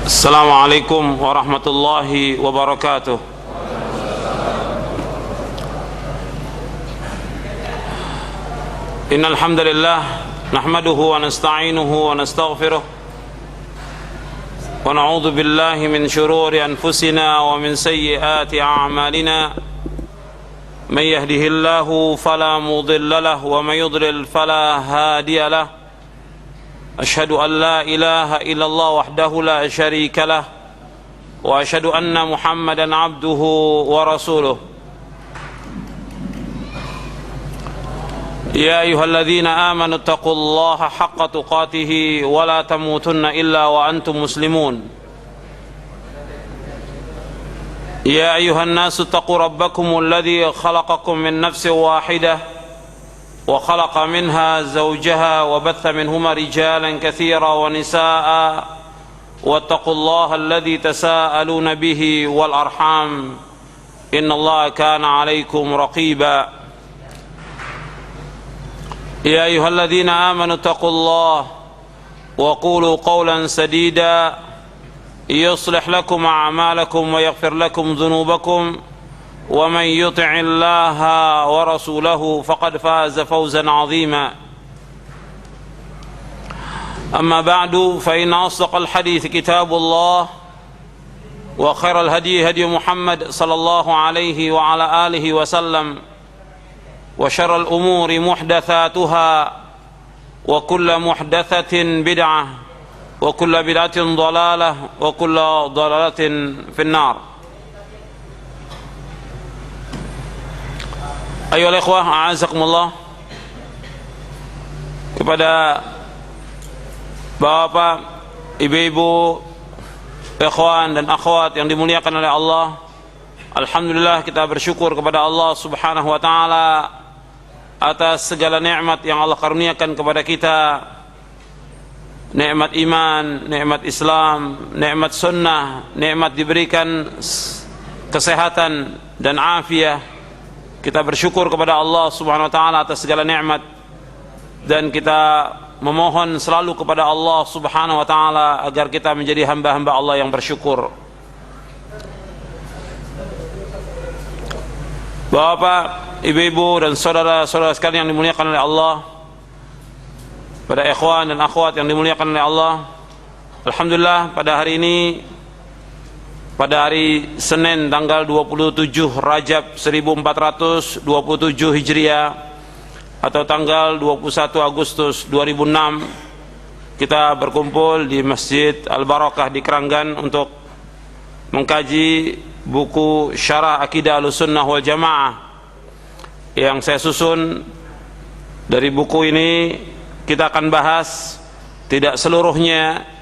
Assalamualaikum warahmatullahi wabarakatuh. Innal hamdalillah nahmaduhu wa nasta'inuhu wa nastaghfiruh wa na'udzu billahi min shururi anfusina wa min sayyiati a'malina. Man yahdihillahu fala mudilla lahu wa man yudlil fala hadiya lahu. أشهد أن لا إله إلا الله وحده لا شريك له وأشهد أن محمدا عبده ورسوله. يا أيها الذين آمنوا اتقوا الله حق تقاته ولا تموتن إلا وأنتم مسلمون. يا أيها الناس اتقوا ربكم الذي خلقكم من نفس واحدة وخلق منها زوجها وبث منهما رجالا كثيرا ونساء واتقوا الله الذي تساءلون به والأرحام إن الله كان عليكم رقيبا. يا أيها الذين آمنوا اتقوا الله وقولوا قولا سديدا يصلح لكم أعمالكم ويغفر لكم ذنوبكم ومن يطع الله ورسوله فقد فاز فوزا عظيما. أما بعد فإن أصدق الحديث كتاب الله وخير الهدي هدي محمد صلى الله عليه وعلى آله وسلم وشر الأمور محدثاتها وكل محدثة بدعة وكل بدعة ضلالة وكل ضلالة في النار. Ayolah ikhwah, a'azakumullah, kepada bapak, ibu-ibu, ikhwan dan akhwat yang dimuliakan oleh Allah. Alhamdulillah, kita bersyukur kepada Allah subhanahu wa ta'ala atas segala nikmat yang Allah karuniakan kepada kita. Nikmat iman, nikmat Islam, nikmat sunnah, nikmat diberikan kesehatan dan afiah. Kita bersyukur kepada Allah subhanahu wa ta'ala atas segala nikmat, dan kita memohon selalu kepada Allah subhanahu wa ta'ala agar kita menjadi hamba-hamba Allah yang bersyukur. Bapak, ibu-ibu dan saudara-saudara sekalian yang dimuliakan oleh Allah, pada ikhwan dan akhwat yang dimuliakan oleh Allah, alhamdulillah pada hari ini, pada hari Senin tanggal 27 Rajab 1427 Hijriah atau tanggal 21 Agustus 2006, kita berkumpul di Masjid Al-Barakah di Keranggan untuk mengkaji buku Syarah Aqidah Ahlussunnah wal Jamaah yang saya susun. Dari buku ini kita akan bahas tidak seluruhnya,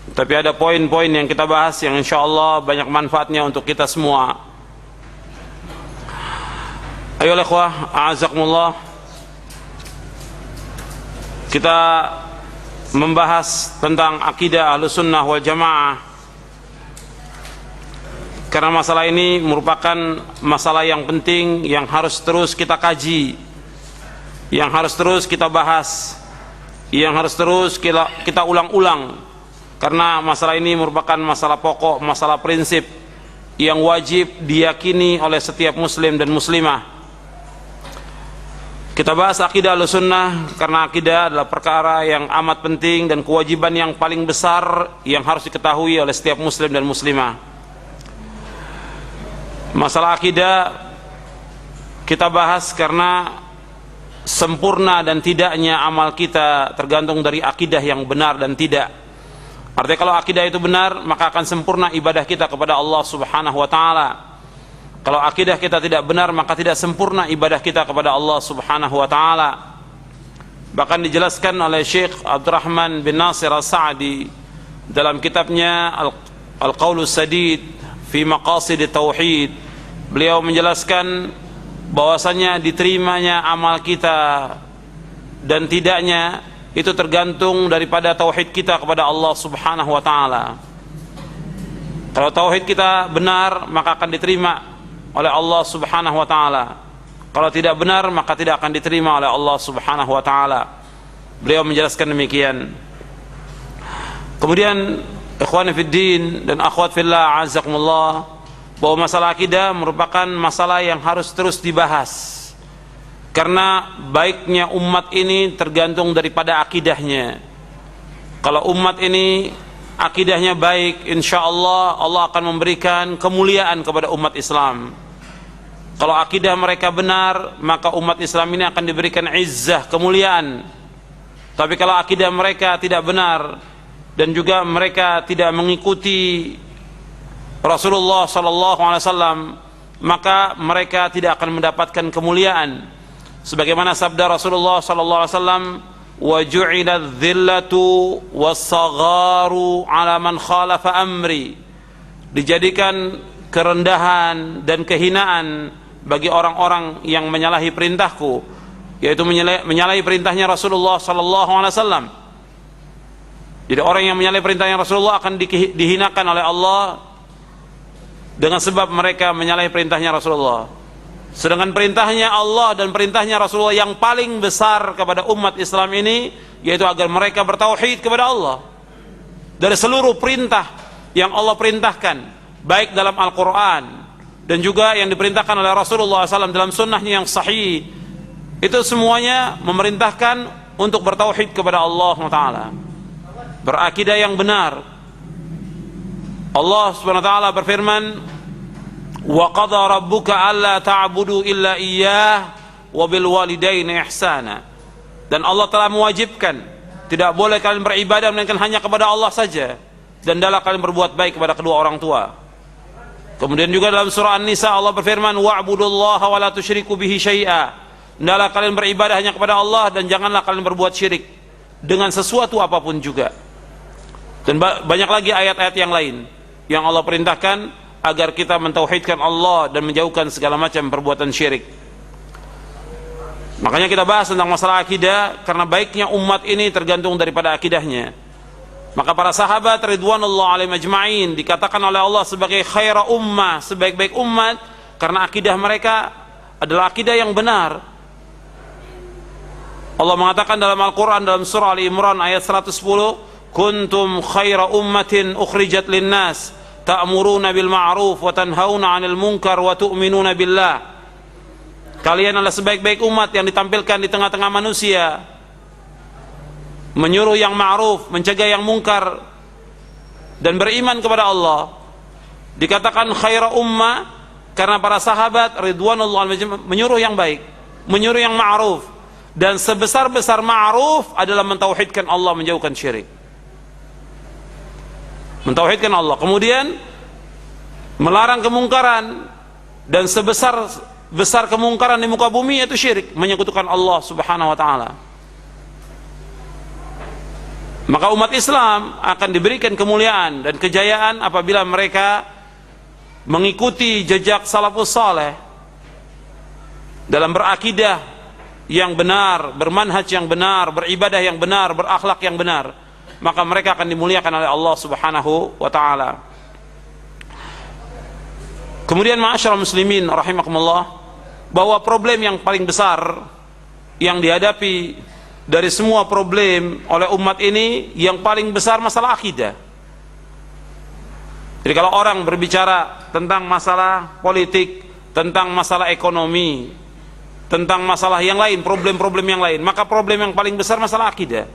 tapi ada poin-poin yang kita bahas yang insya Allah banyak manfaatnya untuk kita semua. Ayolah ikhwah, a'azakumullah, kita membahas tentang akidah Ahlussunnah wal Jamaah, karena masalah ini merupakan masalah yang penting yang harus terus kita kaji, yang harus terus kita bahas, yang harus terus kita ulang-ulang. Karena masalah ini merupakan masalah pokok, masalah prinsip yang wajib diyakini oleh setiap muslim dan muslimah. Kita bahas akidah Ahlussunnah karena akidah adalah perkara yang amat penting dan kewajiban yang paling besar yang harus diketahui oleh setiap muslim dan muslimah. Masalah akidah kita bahas karena sempurna dan tidaknya amal kita tergantung dari akidah yang benar dan tidak. Artinya kalau akidah itu benar, maka akan sempurna ibadah kita kepada Allah subhanahu wa ta'ala. Kalau akidah kita tidak benar, maka tidak sempurna ibadah kita kepada Allah subhanahu wa ta'ala. Bahkan dijelaskan oleh Syekh Abdurrahman bin Nasir As-Sa'di dalam kitabnya Al-Qaulus Sadid fi Maqasid Tauhid. Beliau menjelaskan bahwasanya diterimanya amal kita dan tidaknya itu tergantung daripada tauhid kita kepada Allah subhanahu wa ta'ala. Kalau tauhid kita benar, maka akan diterima oleh Allah subhanahu wa ta'ala. Kalau tidak benar, maka tidak akan diterima oleh Allah subhanahu wa ta'ala. Beliau menjelaskan demikian. Kemudian Ikhwani fid din dan akhwat fillah, azakumullah, bahwa masalah akidah merupakan masalah yang harus terus dibahas. Karena baiknya umat ini tergantung daripada akidahnya. Kalau umat ini akidahnya baik, insya Allah Allah akan memberikan kemuliaan kepada umat Islam. Kalau akidah mereka benar, maka umat Islam ini akan diberikan izzah, kemuliaan. Tapi kalau akidah mereka tidak benar dan juga mereka tidak mengikuti Rasulullah SAW, maka mereka tidak akan mendapatkan kemuliaan. Sebagaimana sabda Rasulullah SAW, wa ju'ila dhillatu was-sagharu ala man khalafa amri, dijadikan kerendahan dan kehinaan bagi orang-orang yang menyalahi perintahku, yaitu menyalahi perintahnya Rasulullah SAW. Jadi orang yang menyalahi perintahnya Rasulullah akan dihinakan oleh Allah dengan sebab mereka menyalahi perintahnya Rasulullah. Sedangkan perintahnya Allah dan perintahnya Rasulullah yang paling besar kepada umat Islam ini, yaitu agar mereka bertauhid kepada Allah. Dari seluruh perintah yang Allah perintahkan, baik dalam Al-Quran dan juga yang diperintahkan oleh Rasulullah SAW dalam sunnahnya yang sahih, itu semuanya memerintahkan untuk bertauhid kepada Allah SWT, berakidah yang benar. Allah SWT berfirman, wa qadha rabbuka alla ta'budu illa iyyah wa bil walidaini ihsana. Dan Allah telah mewajibkan tidak boleh kalian beribadah melainkan hanya kepada Allah saja, dan hendaklah kalian berbuat baik kepada kedua orang tua. Kemudian juga dalam surah An-Nisa Allah berfirman, wa'budullaha wa la tusyriku bihi syai'a. Hendaklah kalian beribadah hanya kepada Allah dan janganlah kalian berbuat syirik dengan sesuatu apapun juga. Dan banyak lagi ayat-ayat yang lain yang Allah perintahkan agar kita mentauhidkan Allah dan menjauhkan segala macam perbuatan syirik. Makanya kita bahas tentang masalah akidah, karena baiknya umat ini tergantung daripada akidahnya. Maka para sahabat ridwanullah alaihim ajma'in dikatakan oleh Allah sebagai khaira ummah, sebaik-baik umat, karena akidah mereka adalah akidah yang benar. Allah mengatakan dalam Al-Quran dalam surah Ali Imran ayat 110, kuntum khaira ummatin ukhrijat linnas ta'muruna bil ma'ruf wa tanhauna 'anil munkar wa tu'minuna billah. Kalian adalah sebaik-baik umat yang ditampilkan di tengah-tengah manusia, menyuruh yang ma'ruf, mencegah yang mungkar, dan beriman kepada Allah. Dikatakan khaira ummah karena para sahabat ridwanullah menyuruh yang baik, menyuruh yang ma'ruf, dan sebesar-besar ma'ruf adalah mentauhidkan Allah, menjauhkan syirik. Mentauhidkan Allah, kemudian melarang kemungkaran, dan sebesar kemungkaran di muka bumi yaitu syirik, menyekutukan Allah Subhanahu wa taala. Maka umat Islam akan diberikan kemuliaan dan kejayaan apabila mereka mengikuti jejak salafus saleh dalam berakidah yang benar, bermanhaj yang benar, beribadah yang benar, berakhlak yang benar. Maka mereka akan dimuliakan oleh Allah Subhanahu wa taala. Kemudian ma'asyiral muslimin rahimakumullah, bahwa problem yang paling besar yang dihadapi dari semua problem oleh umat ini, yang paling besar masalah akidah. Jadi kalau orang berbicara tentang masalah politik, tentang masalah ekonomi, tentang masalah yang lain, problem-problem yang lain, maka problem yang paling besar masalah akidah,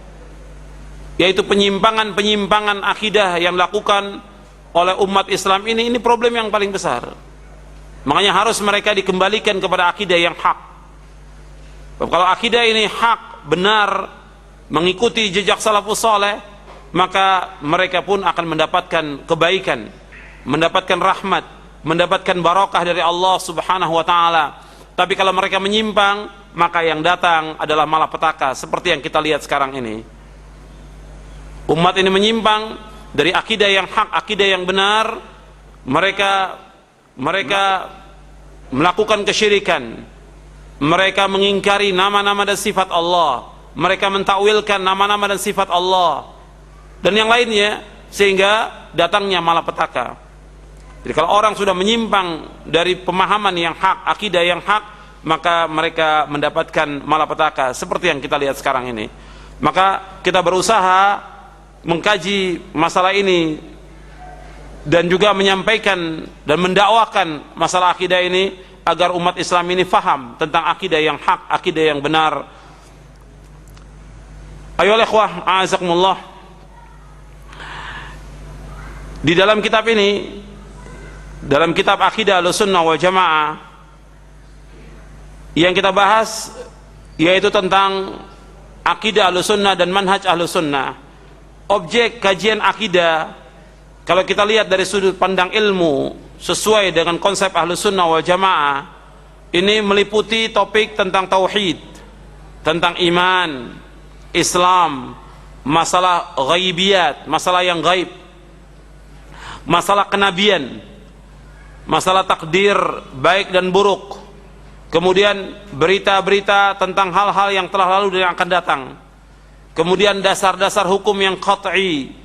yaitu penyimpangan-penyimpangan akidah yang dilakukan oleh umat Islam ini problem yang paling besar. Makanya harus mereka dikembalikan kepada akidah yang hak. Kalau akidah ini hak, benar, mengikuti jejak salafus saleh, maka mereka pun akan mendapatkan kebaikan, mendapatkan rahmat, mendapatkan barakah dari Allah Subhanahu wa taala. Tapi kalau mereka menyimpang, maka yang datang adalah malapetaka, seperti yang kita lihat sekarang ini. Umat ini menyimpang dari akidah yang hak, akidah yang benar. Mereka melakukan kesyirikan, mereka mengingkari nama-nama dan sifat Allah, mereka mentakwilkan nama-nama dan sifat Allah dan yang lainnya, sehingga datangnya malapetaka. Jadi kalau orang sudah menyimpang dari pemahaman yang hak, akidah yang hak, maka mereka mendapatkan malapetaka seperti yang kita lihat sekarang ini. Maka kita berusaha mengkaji masalah ini dan juga menyampaikan dan mendakwakan masalah akidah ini agar umat Islam ini faham tentang akidah yang hak, akidah yang benar. Ayolah ikhwah, a'azakumullah. Di dalam kitab ini, dalam kitab Aqidah Ahlussunnah wal Jamaah, yang kita bahas yaitu tentang akidah Ahlussunnah dan manhaj Ahlussunnah. Objek kajian akidah, kalau kita lihat dari sudut pandang ilmu sesuai dengan konsep Ahlussunnah wal Jamaah, ini meliputi topik tentang tauhid, tentang iman, Islam, masalah ghaibiyat, masalah yang gaib, masalah kenabian, masalah takdir baik dan buruk, kemudian berita-berita tentang hal-hal yang telah lalu dan yang akan datang, kemudian dasar-dasar hukum yang qat'i,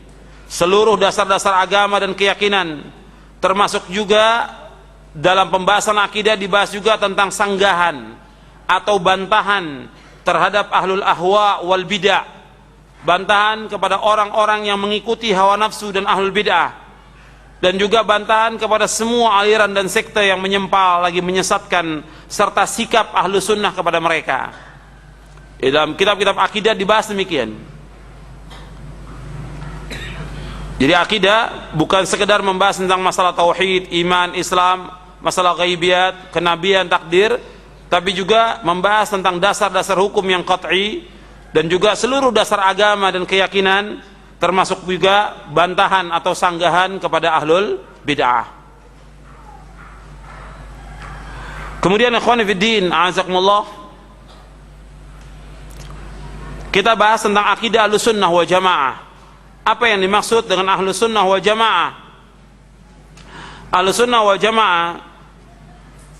seluruh dasar-dasar agama dan keyakinan, termasuk juga dalam pembahasan akidah dibahas juga tentang sanggahan atau bantahan terhadap ahlul ahwa wal bid'ah, bantahan kepada orang-orang yang mengikuti hawa nafsu dan ahlul bid'ah, dan juga bantahan kepada semua aliran dan sekte yang menyempal lagi menyesatkan, serta sikap ahlu sunnah kepada mereka. Di dalam kitab-kitab akidah dibahas demikian. Jadi akidah bukan sekedar membahas tentang masalah tauhid, iman, Islam, masalah ghaibiyat, kenabian, takdir, tapi juga membahas tentang dasar-dasar hukum yang qat'i dan juga seluruh dasar agama dan keyakinan, termasuk juga bantahan atau sanggahan kepada ahlul bid'ah. Kemudian ikhwan fiddin, a'azakumullah, kita bahas tentang akidah Ahlussunnah wal Jamaah. Apa yang dimaksud dengan Ahlussunnah wal Jamaah? Ahlussunnah wal Jamaah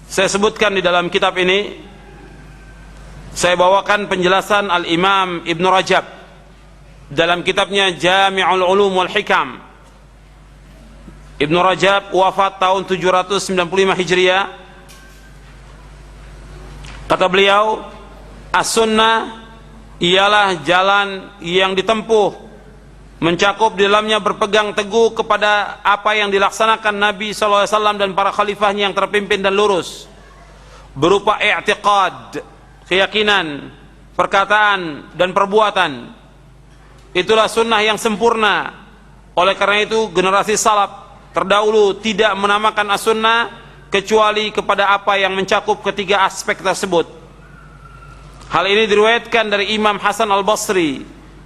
saya sebutkan di dalam kitab ini, saya bawakan penjelasan Al-Imam Ibn Rajab dalam kitabnya Jami'ul Ulum wal Hikam. Ibn Rajab wafat tahun 795 Hijriah. Kata beliau, as-sunnah ialah jalan yang ditempuh, mencakup di dalamnya berpegang teguh kepada apa yang dilaksanakan Nabi SAW dan para khalifahnya yang terpimpin dan lurus, berupa i'tiqad, keyakinan, perkataan dan perbuatan. Itulah sunnah yang sempurna. Oleh karena itu generasi salaf terdahulu tidak menamakan as-sunnah kecuali kepada apa yang mencakup ketiga aspek tersebut. Hal ini diriwayatkan dari Imam Hasan al-Basri,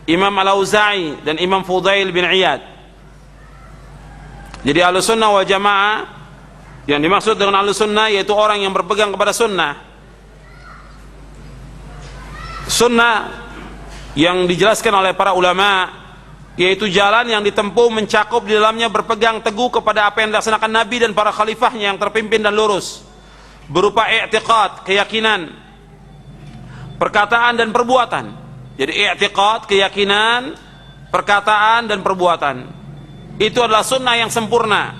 Imam Al-Auza'i dan Imam Fudail bin Iyad. Jadi Ahlussunnah wal Jamaah, yang dimaksud dengan Ahlussunnah yaitu orang yang berpegang kepada sunnah. Sunnah yang dijelaskan oleh para ulama yaitu jalan yang ditempuh mencakup di dalamnya berpegang teguh kepada apa yang dilaksanakan Nabi dan para khalifahnya yang terpimpin dan lurus, berupa i'tiqad, keyakinan, perkataan dan perbuatan. Jadi i'tiqad, keyakinan, perkataan dan perbuatan, itu adalah sunnah yang sempurna.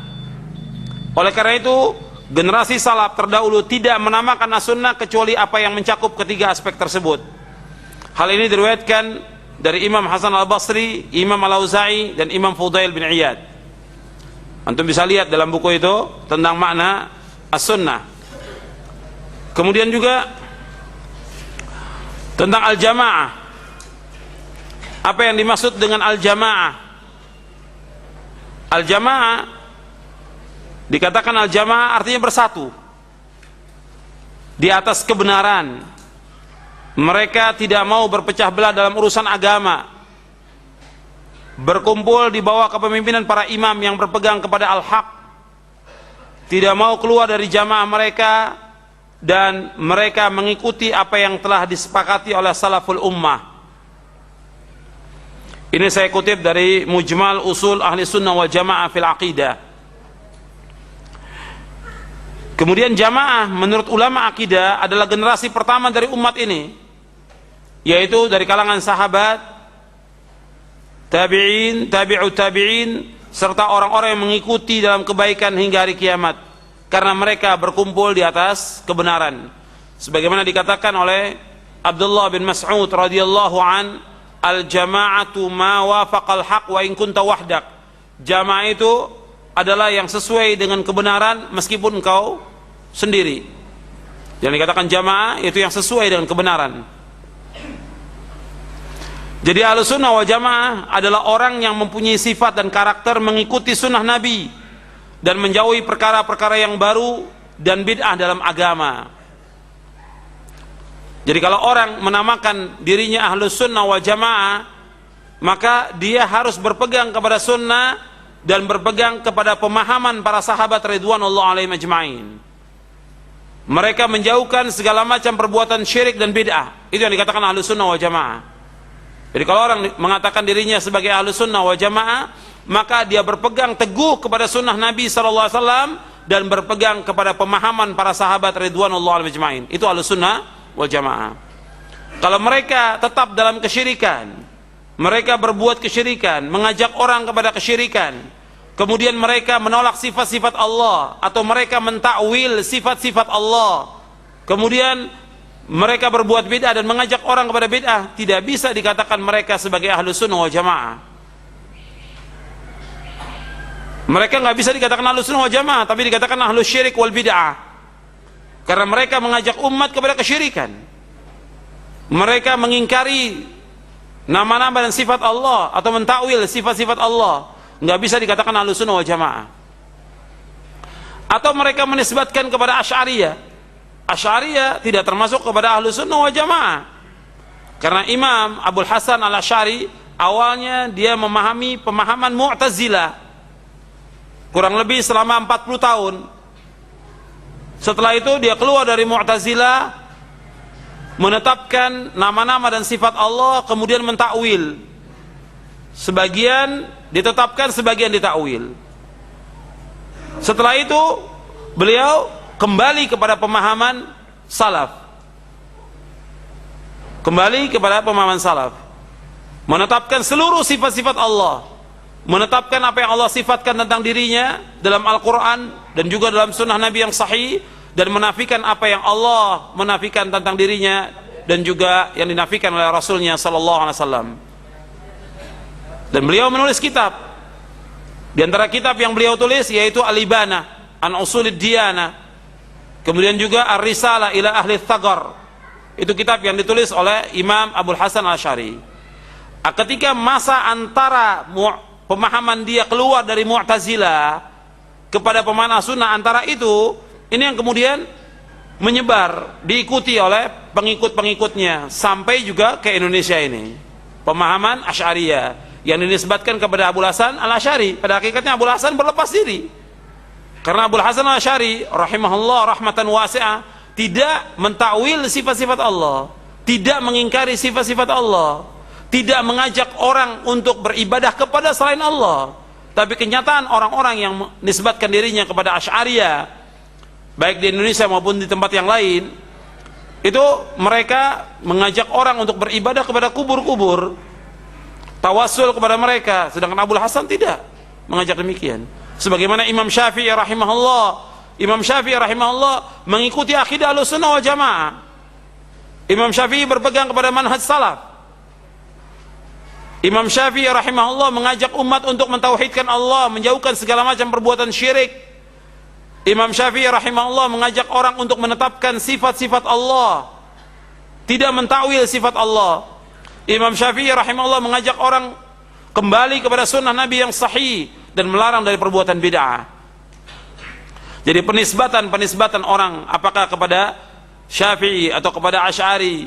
Oleh karena itu generasi salaf terdahulu tidak menamakan as-sunnah kecuali apa yang mencakup ketiga aspek tersebut. Hal ini diriwayatkan dari Imam Hasan al-Basri, Imam Al-Auza'i dan Imam Fudail bin Iyad. Antum bisa lihat dalam buku itu tentang makna as-sunnah. Kemudian juga tentang al-jamaah. Apa yang dimaksud dengan al-jamaah? Al-jamaah, dikatakan al-jamaah artinya bersatu di atas kebenaran. Mereka tidak mau berpecah belah dalam urusan agama, berkumpul di bawah kepemimpinan para imam yang berpegang kepada al-haq, tidak mau keluar dari jamaah mereka, dan mereka mengikuti apa yang telah disepakati oleh salaful ummah. Ini saya kutip dari Mujmal Usul Ahli Sunnah wal Jamaah fil Aqidah. Kemudian jamaah menurut ulama akidah adalah generasi pertama dari umat ini, yaitu dari kalangan sahabat, tabi'in, tabi'ut tabi'in, serta orang-orang yang mengikuti dalam kebaikan hingga hari kiamat, karena mereka berkumpul di atas kebenaran. Sebagaimana dikatakan oleh Abdullah bin Mas'ud radhiyallahu an, al-jama'atu ma wafaqal haq wa in kunta wahdak. Jamaah itu adalah yang sesuai dengan kebenaran meskipun engkau sendiri. Yang dikatakan jamaah itu yang sesuai dengan kebenaran. Jadi Ahlussunnah wal Jamaah adalah orang yang mempunyai sifat dan karakter mengikuti sunnah Nabi dan menjauhi perkara-perkara yang baru dan bid'ah dalam agama. Jadi kalau orang menamakan dirinya Ahlussunnah wal Jamaah, maka dia harus berpegang kepada sunnah dan berpegang kepada pemahaman para sahabat ridwanullah alaihim ajma'in. Mereka menjauhkan segala macam perbuatan syirik dan bid'ah. Itu yang dikatakan Ahlussunnah wal Jamaah. Jadi kalau orang mengatakan dirinya sebagai Ahlussunnah wal Jamaah, maka dia berpegang teguh kepada sunnah Nabi SAW dan berpegang kepada pemahaman para sahabat ridwanullah alaihim ajma'in. Itu Ahlussunnah wal Jamaah. Kalau mereka tetap dalam kesyirikan, mereka berbuat kesyirikan, mengajak orang kepada kesyirikan, kemudian mereka menolak sifat-sifat Allah atau mereka mentakwil sifat-sifat Allah, kemudian mereka berbuat bid'ah dan mengajak orang kepada bid'ah, tidak bisa dikatakan mereka sebagai Ahlussunnah wal Jamaah. Mereka nggak bisa dikatakan Ahlussunnah wal Jamaah, tapi dikatakan Ahlus Syirik wal Bid'ah, karena mereka mengajak umat kepada kesyirikan. Mereka mengingkari nama-nama dan sifat Allah atau mentakwil sifat-sifat Allah, nggak bisa dikatakan Ahlussunnah wal Jamaah. Atau mereka menisbatkan kepada Asy'ariyah. Asy'ariyah tidak termasuk kepada Ahlussunnah wal Jamaah, karena Imam Abul Hasan al-Asy'ari awalnya dia memahami pemahaman Mu'tazilah kurang lebih selama 40 tahun. Setelah itu dia keluar dari Mu'tazilah, menetapkan nama-nama dan sifat Allah, kemudian mentakwil. Sebagian ditetapkan, sebagian ditakwil. Setelah itu beliau kembali kepada pemahaman salaf. Kembali kepada pemahaman salaf. Menetapkan seluruh sifat-sifat Allah. Menetapkan apa yang Allah sifatkan tentang dirinya dalam Al-Quran dan juga dalam sunnah Nabi yang sahih, dan menafikan apa yang Allah menafikan tentang dirinya dan juga yang dinafikan oleh Rasulnya sallallahu alaihi wasallam. Dan beliau menulis kitab. Di antara kitab yang beliau tulis yaitu Al-Ibana an Usulid Diyanah. Kemudian juga Ar-Risalah ila Ahli Thagar. Itu kitab yang ditulis oleh Imam Abul Hasan al-Asy'ari. Ketika masa antara pemahaman dia keluar dari Mu'tazilah kepada pemahaman Sunnah, antara itu, ini yang kemudian menyebar, diikuti oleh pengikut-pengikutnya sampai juga ke Indonesia ini. Pemahaman Asy'ariyah yang dinisbatkan kepada Abul Hasan al-Asy'ari. Pada hakikatnya Abul Hasan berlepas diri, karena Abul Hasan al-Asy'ari rahimahullah rahmatan wasi'ah tidak mentakwil sifat-sifat Allah, tidak mengingkari sifat-sifat Allah, tidak mengajak orang untuk beribadah kepada selain Allah. Tapi kenyataan orang-orang yang menisbatkan dirinya kepada Asy'ariyah, baik di Indonesia maupun di tempat yang lain, itu mereka mengajak orang untuk beribadah kepada kubur-kubur, tawassul kepada mereka, sedangkan Abul Hasan tidak mengajak demikian. Sebagaimana Imam Syafi'i rahimahullah mengikuti akidah Ahlussunnah wal Jamaah. Imam Syafi'i berpegang kepada manhaj salaf. Imam Syafi'i rahimahullah mengajak umat untuk mentauhidkan Allah, menjauhkan segala macam perbuatan syirik. Imam Syafi'i rahimahullah mengajak orang untuk menetapkan sifat-sifat Allah, tidak mentakwil sifat Allah. Imam Syafi'i rahimahullah mengajak orang kembali kepada sunnah Nabi yang sahih dan melarang dari perbuatan bid'ah. Jadi penisbatan orang apakah kepada Syafi'i atau kepada Asy'ari,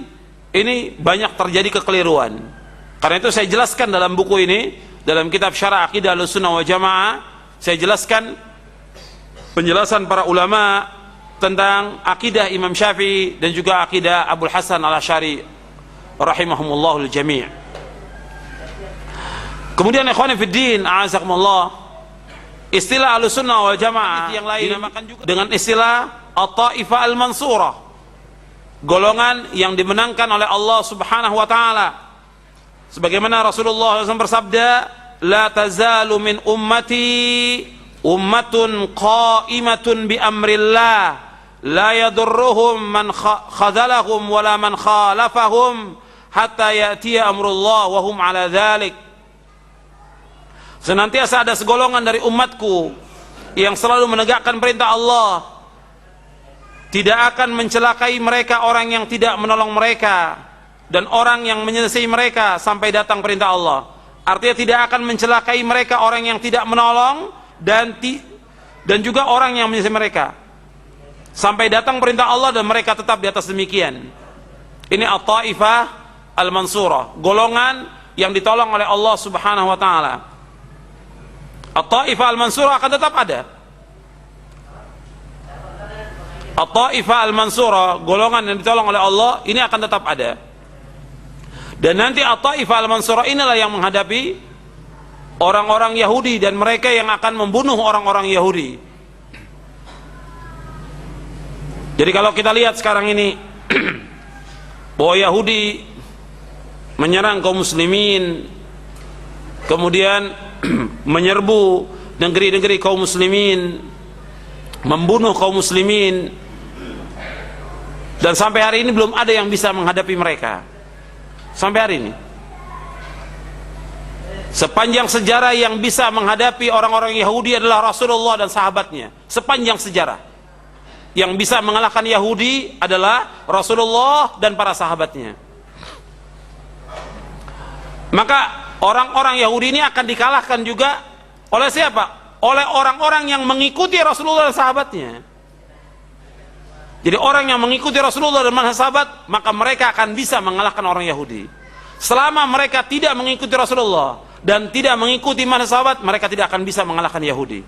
ini banyak terjadi kekeliruan. Karena itu saya jelaskan dalam buku ini, dalam kitab Syarah Aqidah Ahlussunnah wal Jamaah, saya jelaskan penjelasan para ulama tentang akidah Imam Syafi'i dan juga akidah Abul Hasan al-Asy'ari rahimahumullahul jami'. Kemudian ikhwani fid din, a'azakumullah, istilah Ahlussunnah wal Jamaah yang lain dinamakan juga dengan istilah At-Taifah al-Mansurah, golongan yang dimenangkan oleh Allah Subhanahu wa taala. Sebagaimana Rasulullah SAW bersabda, la tazalu min ummati ummatun qa'imatun bi amrillah la yadurruhum man khadalahum wala man khalafahum hatta ya'tiya amrullah wa hum ala dhalik. Senantiasa ada segolongan dari umatku yang selalu menegakkan perintah Allah, tidak akan mencelakai mereka orang yang tidak menolong mereka dan orang yang menyelesaikan mereka sampai datang perintah Allah. Artinya tidak akan mencelakai mereka orang yang tidak menolong dan juga orang yang menyelesaikan mereka sampai datang perintah Allah dan mereka tetap di atas demikian. Ini At-Taifah Al-Mansurah, golongan yang ditolong oleh Allah Subhanahu wa taala. At-Taifah Al-Mansurah akan tetap ada. At-Taifah Al-Mansurah, golongan yang ditolong oleh Allah, ini akan tetap ada. Dan nanti At-Taifah Al-Mansurah inilah yang menghadapi orang-orang Yahudi dan mereka yang akan membunuh orang-orang Yahudi. Jadi kalau kita lihat sekarang ini bahwa Yahudi menyerang kaum muslimin, kemudian menyerbu negeri-negeri kaum muslimin, membunuh kaum muslimin, dan sampai hari ini belum ada yang bisa menghadapi mereka. Sampai hari ini sepanjang sejarah yang bisa menghadapi orang-orang Yahudi adalah Rasulullah dan sahabatnya. Sepanjang sejarah yang bisa mengalahkan Yahudi adalah Rasulullah dan para sahabatnya. Maka orang-orang Yahudi ini akan dikalahkan juga oleh siapa? Oleh orang-orang yang mengikuti Rasulullah dan sahabatnya. Jadi orang yang mengikuti Rasulullah dan sahabat, maka mereka akan bisa mengalahkan orang Yahudi. Selama mereka tidak mengikuti Rasulullah dan tidak mengikuti sahabat, mereka tidak akan bisa mengalahkan Yahudi.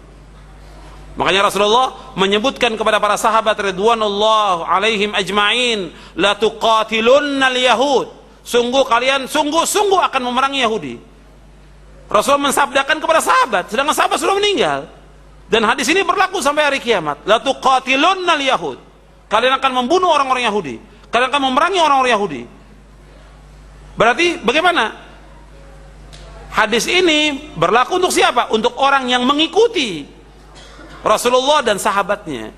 Makanya Rasulullah menyebutkan kepada para sahabat ridwanullah alaihim ajma'in, la tuqatilunnal yahud. Sungguh kalian sungguh akan memerangi Yahudi. Rasul mensabdakan kepada sahabat, sedangkan sahabat sudah meninggal. Dan hadis ini berlaku sampai hari kiamat. La tuqatilunnal yahud. Kalian akan membunuh orang-orang Yahudi. Kalian akan memerangi orang-orang Yahudi. Berarti bagaimana? Hadis ini berlaku untuk siapa? Untuk orang yang mengikuti Rasulullah dan sahabatnya.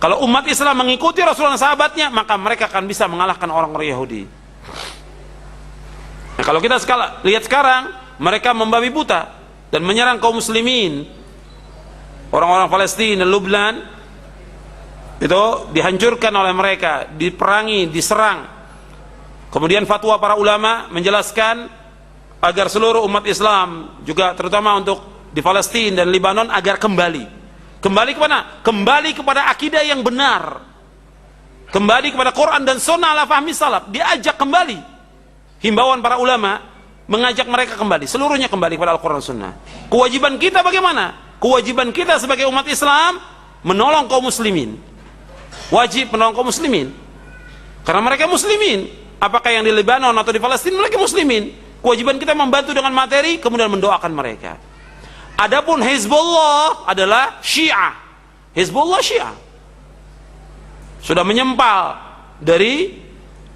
Kalau umat Islam mengikuti Rasulullah dan sahabatnya, maka mereka akan bisa mengalahkan orang-orang Yahudi. Nah, kalau kita lihat sekarang, mereka membabi buta dan menyerang kaum muslimin. Orang-orang Palestina, Lebanon itu dihancurkan oleh mereka, diperangi, diserang. Kemudian fatwa para ulama menjelaskan agar seluruh umat Islam, juga terutama untuk di Palestina dan Lebanon, agar kembali kemana? Kembali kepada akidah yang benar, kembali kepada Quran dan Sunnah ala fahmi salaf. Diajak kembali. Himbauan para ulama mengajak mereka kembali, seluruhnya kembali kepada Al-Quran Sunnah. Kewajiban kita bagaimana? Kewajiban kita sebagai umat Islam menolong kaum muslimin. Wajib menolong kaum muslimin karena mereka muslimin. Apakah yang di Lebanon atau di Palestina, mereka muslimin. Kewajiban kita membantu dengan materi, kemudian mendoakan mereka. Adapun Hizbullah adalah Syiah. Hizbullah Syiah sudah menyempal dari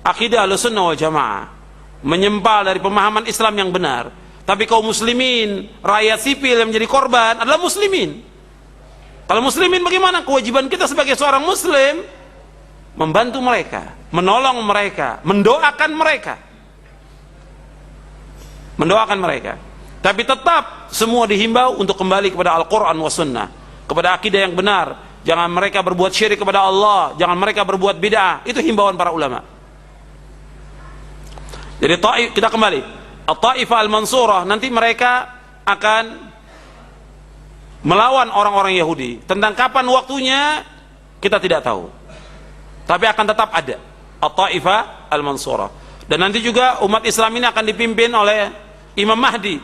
akidah Ahlussunnah wal Jamaah, menyempal dari pemahaman Islam yang benar. Tapi kaum muslimin, rakyat sipil yang menjadi korban adalah muslimin. Kalau muslimin bagaimana? Kewajiban kita sebagai seorang muslim membantu mereka, menolong mereka, mendoakan mereka. Mendoakan mereka. Tapi tetap semua dihimbau untuk kembali kepada Al-Quran wa Sunnah, kepada akidah yang benar. Jangan mereka berbuat syirik kepada Allah, jangan mereka berbuat bid'ah. Itu himbauan para ulama. Jadi kita kembali, At-Taifah Al-Mansurah, nanti mereka akan melawan orang-orang Yahudi. Tentang kapan waktunya kita tidak tahu, tapi akan tetap ada At-Taifah Al-Mansurah. Dan nanti juga umat Islam ini akan dipimpin oleh Imam Mahdi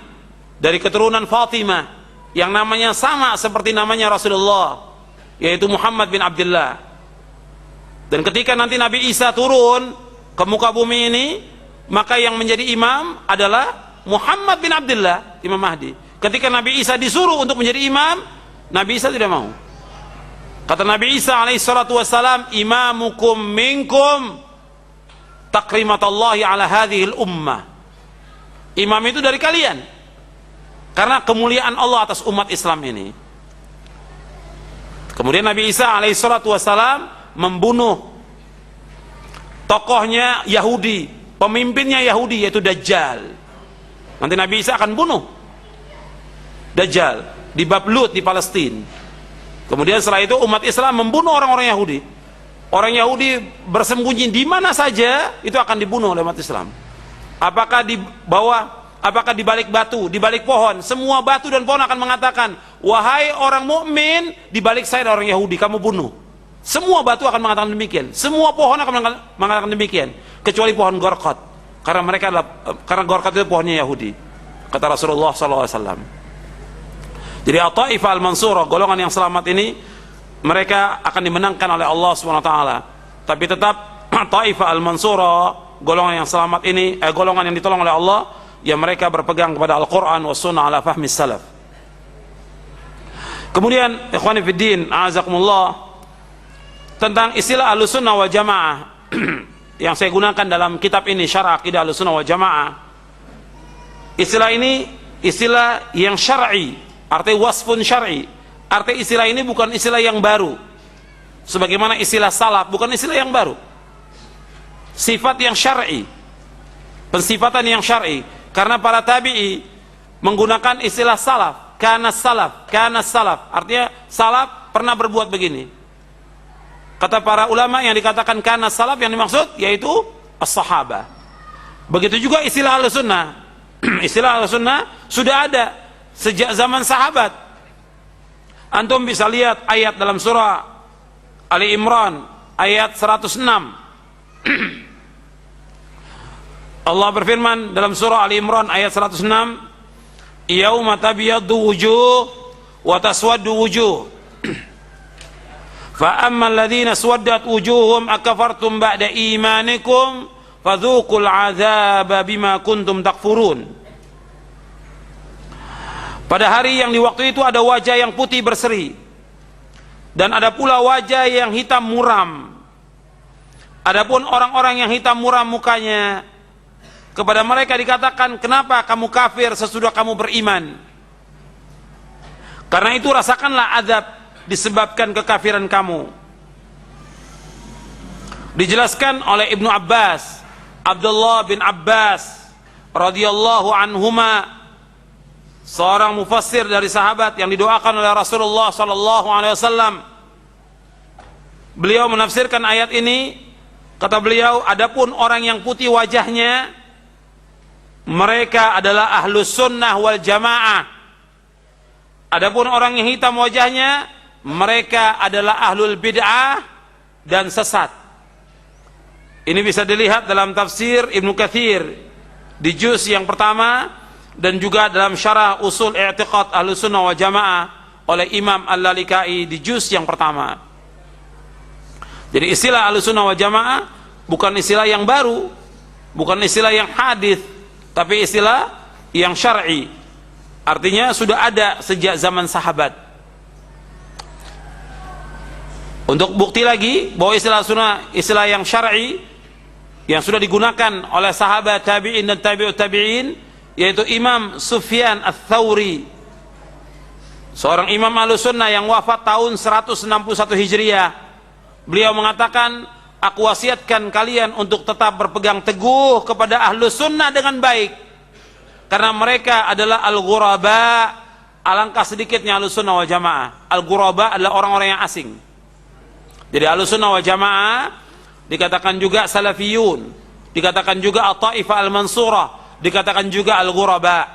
dari keturunan Fatimah, yang namanya sama seperti namanya Rasulullah, yaitu Muhammad bin Abdullah. Dan ketika nanti Nabi Isa turun ke muka bumi ini, maka yang menjadi imam adalah Muhammad bin Abdullah, Imam Mahdi. Ketika Nabi Isa disuruh untuk menjadi imam, Nabi Isa tidak mau. Kata Nabi Isa alaihissalatu wassalam, imamukum minkum takrimatallahi ala hadhil ummah. Imam itu dari kalian, karena kemuliaan Allah atas umat Islam ini. Kemudian Nabi Isa alaihissalatu wassalam membunuh tokohnya Yahudi, pemimpinnya Yahudi, yaitu Dajjal. Nanti Nabi Isa akan bunuh Dajjal. di bab Lut di Palestina. Kemudian setelah itu umat Islam membunuh orang-orang Yahudi. Orang Yahudi bersembunyi di mana saja itu akan dibunuh oleh umat Islam. Apakah di bawah, apakah di balik batu, di balik pohon, semua batu dan pohon akan mengatakan, wahai orang mukmin, di balik saya ada orang Yahudi, kamu bunuh. Semua batu akan mengatakan demikian, semua pohon akan mengatakan demikian, kecuali pohon Gorqat, karena Gorqat itu pohonnya Yahudi, kata Rasulullah SAW. Jadi At-Taifah Al-Mansurah, golongan yang selamat ini, mereka akan dimenangkan oleh Allah SWT. Tapi tetap Taifah Al-Mansurah, golongan yang selamat ini, golongan yang ditolong oleh Allah, ya mereka berpegang kepada Al-Quran wa Sunnah ala fahmi salaf. Kemudian ikhwani fiddin, a'azakumullah, tentang istilah Ahlussunnah wal Jamaah yang saya gunakan dalam kitab ini, Syarah Aqidah Ahlussunnah wal Jamaah. Istilah ini istilah yang syar'i, artinya wasfun syar'i. Artinya istilah ini bukan istilah yang baru, sebagaimana istilah salaf bukan istilah yang baru. Sifat yang syar'i, pensifatan yang syar'i, karena para tabi'i menggunakan istilah salaf, kana salaf, artinya salaf pernah berbuat begini. Kata para ulama yang dikatakan kana salaf, yang dimaksud yaitu as-sahabah. Begitu juga istilah Ahlussunnah. Istilah Ahlussunnah sudah ada sejak zaman sahabat. Antum bisa lihat ayat dalam surah Ali Imran ayat 106. Allah berfirman dalam surah Ali Imran ayat 106, yauma tabyaddu wujuh wa taswaddu wujuh. Fa ammal ladzina swaddat wujuhum akafartum ba'da imanikum fadzuqul 'adzaba bima kuntum takfurun. Pada hari yang di waktu itu ada wajah yang putih berseri dan ada pula wajah yang hitam muram. Adapun orang-orang yang hitam muram mukanya, kepada mereka dikatakan, kenapa kamu kafir sesudah kamu beriman? Karena itu rasakanlah azab disebabkan kekafiran kamu. Dijelaskan oleh Ibnu Abbas, Abdullah bin Abbas radhiyallahu anhuma, seorang mufassir dari sahabat yang didoakan oleh Rasulullah sallallahu alaihi wasallam. Beliau menafsirkan ayat ini, kata beliau, adapun orang yang putih wajahnya, mereka adalah ahlus sunnah wal jamaah. Adapun orang yang hitam wajahnya, mereka adalah ahlul bid'ah dan sesat. Ini bisa dilihat dalam tafsir Ibnu Katsir di juz yang pertama, dan juga dalam syarah usul i'tiqad Ahlussunnah wal Jamaah oleh Imam Al-Lalikai di juz yang pertama. Jadi istilah Ahlussunnah wal Jamaah bukan istilah yang baru, bukan istilah yang hadis, tapi istilah yang syar'i. Artinya sudah ada sejak zaman sahabat. Untuk bukti lagi bahwa istilah sunnah, istilah yang syar'i yang sudah digunakan oleh sahabat, tabi'in dan tabi'ut tabi'in, yaitu Imam Sufyan Ats-Tsauri, seorang imam Ahlussunnah yang wafat tahun 161 Hijriah. Beliau mengatakan, aku wasiatkan kalian untuk tetap berpegang teguh kepada Ahlussunnah dengan baik, karena mereka adalah al-ghuraba. Alangkah sedikitnya Ahlussunnah wal Jamaah. Al-ghuraba adalah orang-orang yang asing. Jadi Ahlussunnah wal Jamaah dikatakan juga salafiyun, dikatakan juga At-Taifah Al-Mansurah, dikatakan juga al-ghuraba.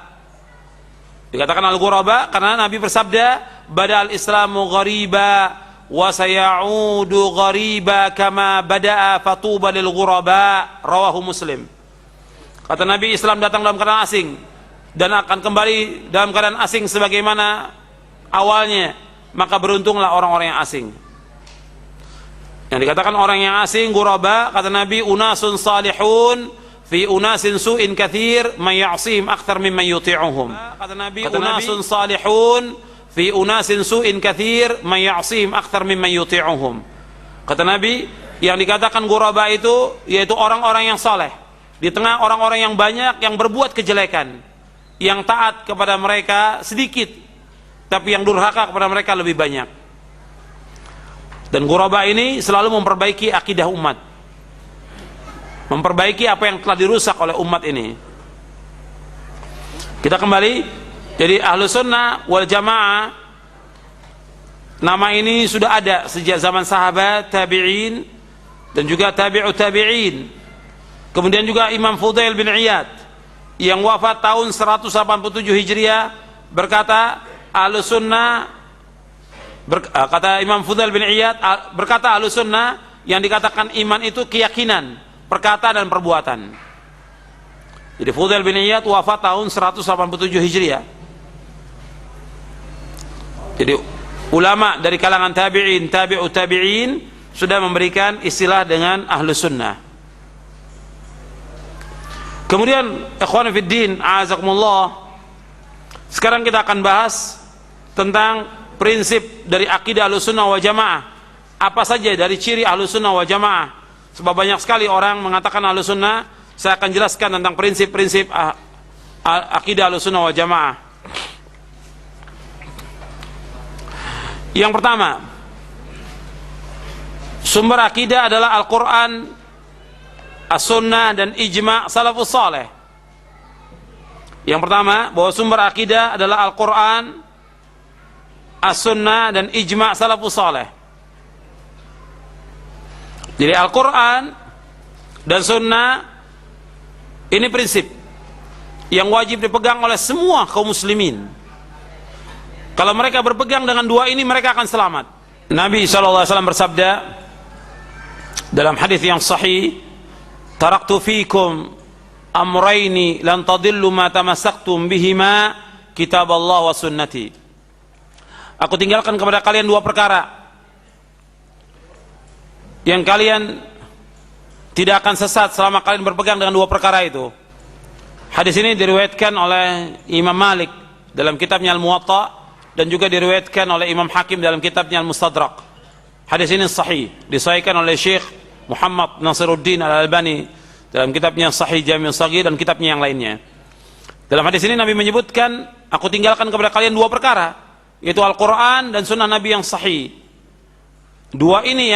Dikatakan al-ghuraba karena Nabi bersabda, bada'al islamu ghariba wa sayaudu ghariba kama bada'a fatuba lil ghuraba, rawahu Muslim. Kata Nabi, Islam datang dalam keadaan asing dan akan kembali dalam keadaan asing sebagaimana awalnya, maka beruntunglah orang-orang yang asing. Yang dikatakan orang yang asing, ghuraba, kata Nabi, unasun salihun fi unasin su'in kathir man ya'sihim akthar mimman yuti'uhum. Kata Nabi, unasun salihun fi unasin su'in kathir man ya'sihim akthar mimman yuti'uhum. Kata Nabi, yang dikatakan ghuraba itu yaitu orang-orang yang saleh di tengah orang-orang yang banyak yang berbuat kejelekan, yang taat kepada mereka sedikit, tapi yang durhaka kepada mereka lebih banyak. Dan ghuraba ini selalu memperbaiki akidah umat, memperbaiki apa yang telah dirusak oleh umat ini. Kita kembali Jadi Ahlus Sunnah wal Jamaah, nama ini sudah ada sejak zaman sahabat, tabi'in, dan juga tabi'ut tabi'in. Kemudian juga Imam Fudail bin Iyad yang wafat tahun 187 Hijriah berkata, Ahlus Sunnah, kata Imam Fudail bin Iyad, berkata Ahlus Sunnah yang dikatakan iman itu keyakinan, perkataan dan perbuatan. Jadi Fudail bin Iyad wafat tahun 187 Hijriah. Jadi ulama dari kalangan tabi'in, tabi'ut tabi'in sudah memberikan istilah dengan Ahlus Sunnah. Kemudian ikhwan fiddin, a'azakumullah, sekarang kita akan bahas tentang prinsip dari akidah Ahlus Sunnah wal Jamaah. Apa saja dari ciri Ahlus Sunnah wal Jamaah? Sebab banyak sekali orang mengatakan Ahlus Sunnah. Saya akan jelaskan tentang prinsip-prinsip akidah Ahlus Sunnah wal Jamaah. Yang pertama, sumber akidah adalah Al-Quran, As-Sunnah, dan Ijma' Salafus Saleh. Yang pertama, bahwa sumber akidah adalah Al-Quran, As-Sunnah, dan Ijma' Salafus Saleh. Jadi Al-Quran dan Sunnah ini prinsip yang wajib dipegang oleh semua kaum muslimin. Kalau mereka berpegang dengan dua ini, mereka akan selamat. Nabi SAW bersabda dalam hadis yang sahih, taraktu fikum amrayni lan tadillu ma tamassaktum bihima kitab Allah wa sunnati. Aku tinggalkan kepada kalian dua perkara yang kalian tidak akan sesat selama kalian berpegang dengan dua perkara itu. Hadis ini diriwayatkan oleh Imam Malik dalam kitabnya Al-Muwatta, dan juga diriwayatkan oleh Imam Hakim dalam kitabnya Al-Mustadrak. Hadis ini sahih, disahihkan oleh Syekh Muhammad Nasiruddin Al-Albani dalam kitabnya Sahih Jami' Shaghir dan kitabnya yang lainnya. Dalam hadis ini Nabi menyebutkan, aku tinggalkan kepada kalian dua perkara, yaitu Al-Quran dan Sunnah Nabi yang sahih. Dua ini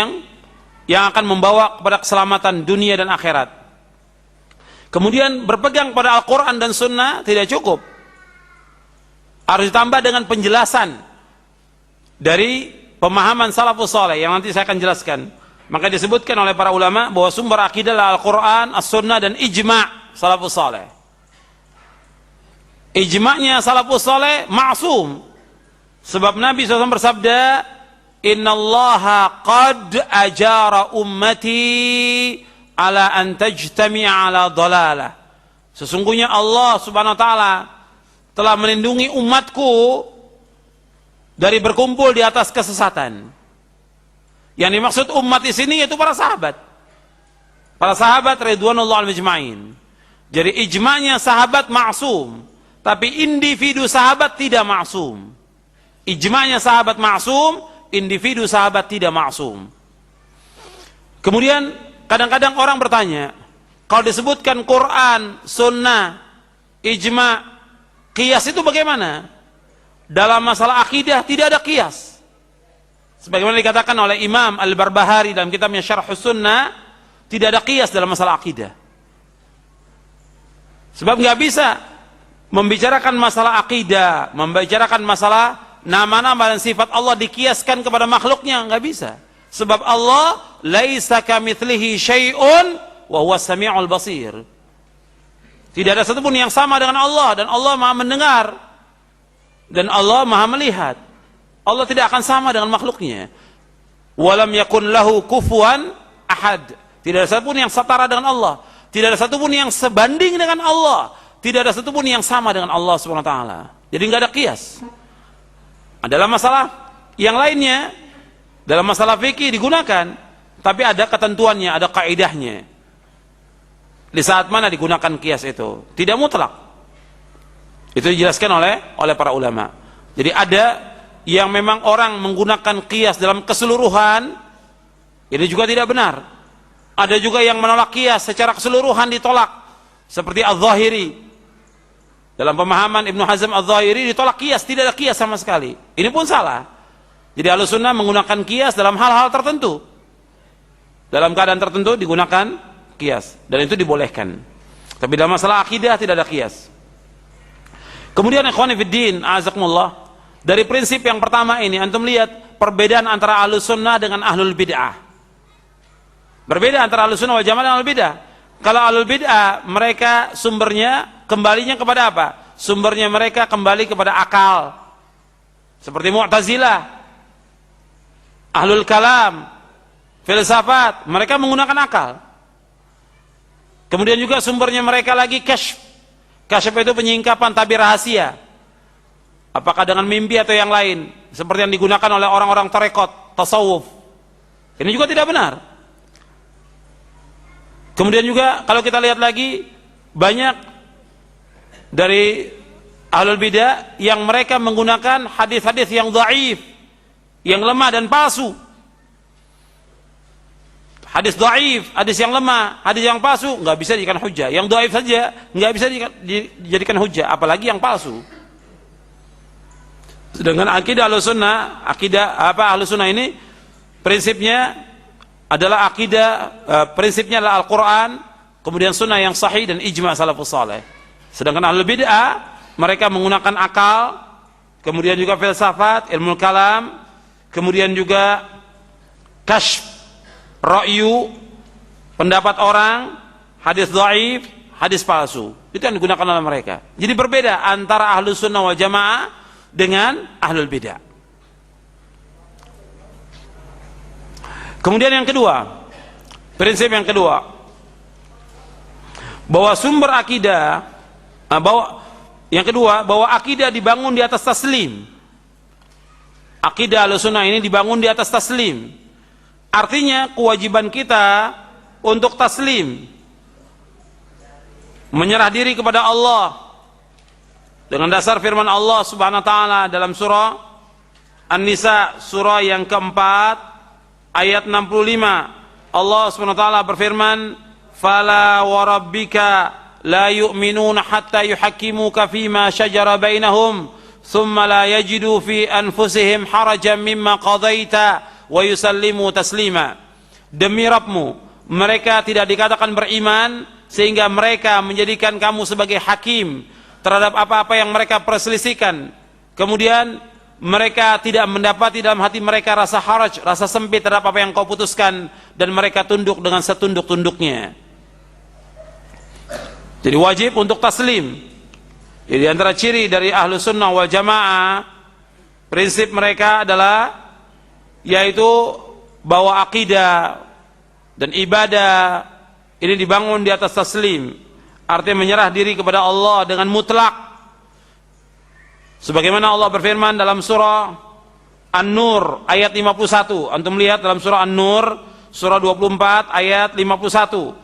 yang akan membawa kepada keselamatan dunia dan akhirat. Kemudian berpegang pada Al-Quran dan Sunnah tidak cukup, harus ditambah dengan penjelasan dari pemahaman salafus saleh yang nanti saya akan jelaskan. Maka disebutkan oleh para ulama bahwa sumber akidah adalah Al-Quran, As-Sunnah, dan Ijma' salafus saleh. Ijma'nya salafus saleh ma'sum, sebab Nabi SAW bersabda, innallaha qad ajara ummati ala an tajtami'a ala dhalalah. Sesungguhnya Allah Subhanahu wa taala telah melindungi umatku dari berkumpul di atas kesesatan. Yang dimaksud umat di sini yaitu para sahabat. Para sahabat ridwanullah al-majma'in. Jadi ijma'nya sahabat ma'sum, tapi individu sahabat tidak ma'sum. Ijma'nya sahabat ma'sum, individu sahabat tidak ma'sum. Kemudian kadang-kadang orang bertanya, kalau disebutkan Quran, Sunnah, Ijma', qiyas itu bagaimana? Dalam masalah akidah tidak ada qiyas. Sebagaimana dikatakan oleh Imam Al-Barbahari dalam kitabnya Syarhus Sunnah, tidak ada qiyas dalam masalah akidah. Sebab nggak bisa membicarakan masalah akidah, membicarakan masalah nama-nama dan sifat Allah dikiaskan kepada makhluknya, nggak bisa. Sebab Allah laisa kamitslihi syai'un wa huwas samiul basir. Tidak ada satupun yang sama dengan Allah, dan Allah Maha mendengar dan Allah Maha melihat. Allah tidak akan sama dengan makhluknya. Walam yakun lahu kufuwan ahad. Tidak ada satupun yang setara dengan Allah. Tidak ada satupun yang sebanding dengan Allah. Tidak ada satupun yang sama dengan Allah Subhanahu wa taala. Jadi nggak ada qiyas. Dalam masalah yang lainnya, dalam masalah fikih digunakan, tapi ada ketentuannya, ada kaidahnya. Di saat mana digunakan qiyas itu? Tidak mutlak. Itu dijelaskan oleh para ulama. Jadi ada yang memang orang menggunakan qiyas dalam keseluruhan, ini juga tidak benar. Ada juga yang menolak qiyas secara keseluruhan, ditolak. Seperti Az-Zahiri. Dalam pemahaman Ibnu Hazm Az-Zahiri ditolak qiyas, tidak ada qiyas sama sekali. Ini pun salah. Jadi Ahlus Sunnah menggunakan qiyas dalam hal-hal tertentu. Dalam keadaan tertentu digunakan qiyas, dan itu dibolehkan. Tapi dalam masalah akidah tidak ada qiyas. Kemudian ikhwani fiddin, azakumullah, dari prinsip yang pertama ini antum lihat perbedaan antara ahlus sunnah dengan ahlul bid'ah. Berbeda antara ahlus sunnah wal jamaah dan ahlul bid'ah. Kalau ahlul bid'ah mereka sumbernya kembalinya kepada apa? Sumbernya mereka kembali kepada akal. Seperti Mu'tazilah, ahlul kalam, filsafat, mereka menggunakan akal. Kemudian juga sumbernya mereka lagi kasyf. Kasyf itu penyingkapan tabir rahasia. Apakah dengan mimpi atau yang lain, seperti yang digunakan oleh orang-orang tarekat, tasawuf. Ini juga tidak benar. Kemudian juga kalau kita lihat lagi, banyak dari ahlul bidah yang mereka menggunakan hadis-hadis yang dhaif, yang lemah dan palsu. Hadis dhaif, hadis yang lemah, hadis yang palsu nggak bisa dijadikan hujjah. Yang dhaif saja nggak bisa dijadikan hujjah, apalagi yang palsu. Sedangkan akidah Ahlussunnah, akidah apa Ahlussunnah ini prinsipnya adalah prinsipnya adalah Al-Qur'an, kemudian sunnah yang sahih dan ijma' salafus saleh. Sedangkan ahlul bid'ah mereka menggunakan akal, kemudian juga filsafat, ilmu kalam, kemudian juga kasyf, ra'yu, pendapat orang, hadis dhaif, hadis palsu. Itu yang digunakan oleh mereka. Jadi berbeda antara ahlus sunnah wal jamaah dengan ahlul bid'ah. Kemudian yang kedua, prinsip yang kedua, bahwa sumber akidah, bahwa akidah dibangun di atas taslim. Akidah Ahlussunnah ini dibangun di atas taslim. Artinya kewajiban kita untuk taslim, menyerah diri kepada Allah dengan dasar firman Allah Subhanahu wa taala dalam surah An-Nisa, surah yang keempat ayat 65. Allah Subhanahu wa taala berfirman, "Fala wa rabbika la yu'minuna hatta yuhakkimuka fima shajara bainahum, thumma la yajidu fi anfusihim harajan mimma qadaita wa yusallimu taslima." Demi Rabbmu, mereka tidak dikatakan beriman sehingga mereka menjadikan kamu sebagai hakim terhadap apa-apa yang mereka perselisihkan. Kemudian mereka tidak mendapati dalam hati mereka rasa haraj, rasa sempit terhadap apa yang kau putuskan, dan mereka tunduk dengan setunduk-tunduknya. Jadi wajib untuk taslim. Jadi antara ciri dari ahlus sunnah wal jamaah, prinsip mereka adalah yaitu bahwa akidah dan ibadah ini dibangun di atas taslim, artinya menyerah diri kepada Allah dengan mutlak. Sebagaimana Allah berfirman dalam surah An-Nur ayat 51. Antum lihat dalam surah An-Nur surah 24 ayat 51.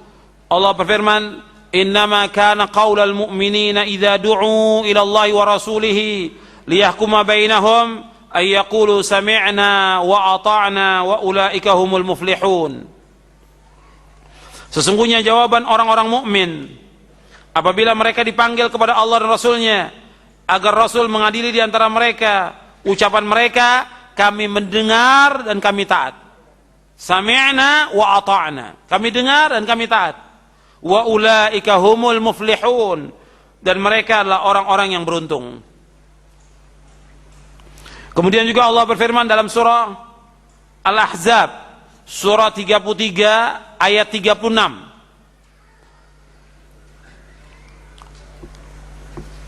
Allah berfirman, "Innama kana qaulal mu'minina idza du'u ila Allah wa rasulih liyahkuma bainahum ay yaqulu sami'na wa ata'na wa ulaika humul muflihun." Sesungguhnya jawaban orang-orang mukmin apabila mereka dipanggil kepada Allah dan Rasulnya agar Rasul mengadili di antara mereka, ucapan mereka, kami mendengar dan kami taat. Sami'na wa ata'na, kami dengar dan kami taat. Wa ulaika humul muflihun, dan mereka adalah orang-orang yang beruntung. Kemudian juga Allah berfirman dalam surah Al-Ahzab surah 33 ayat 36.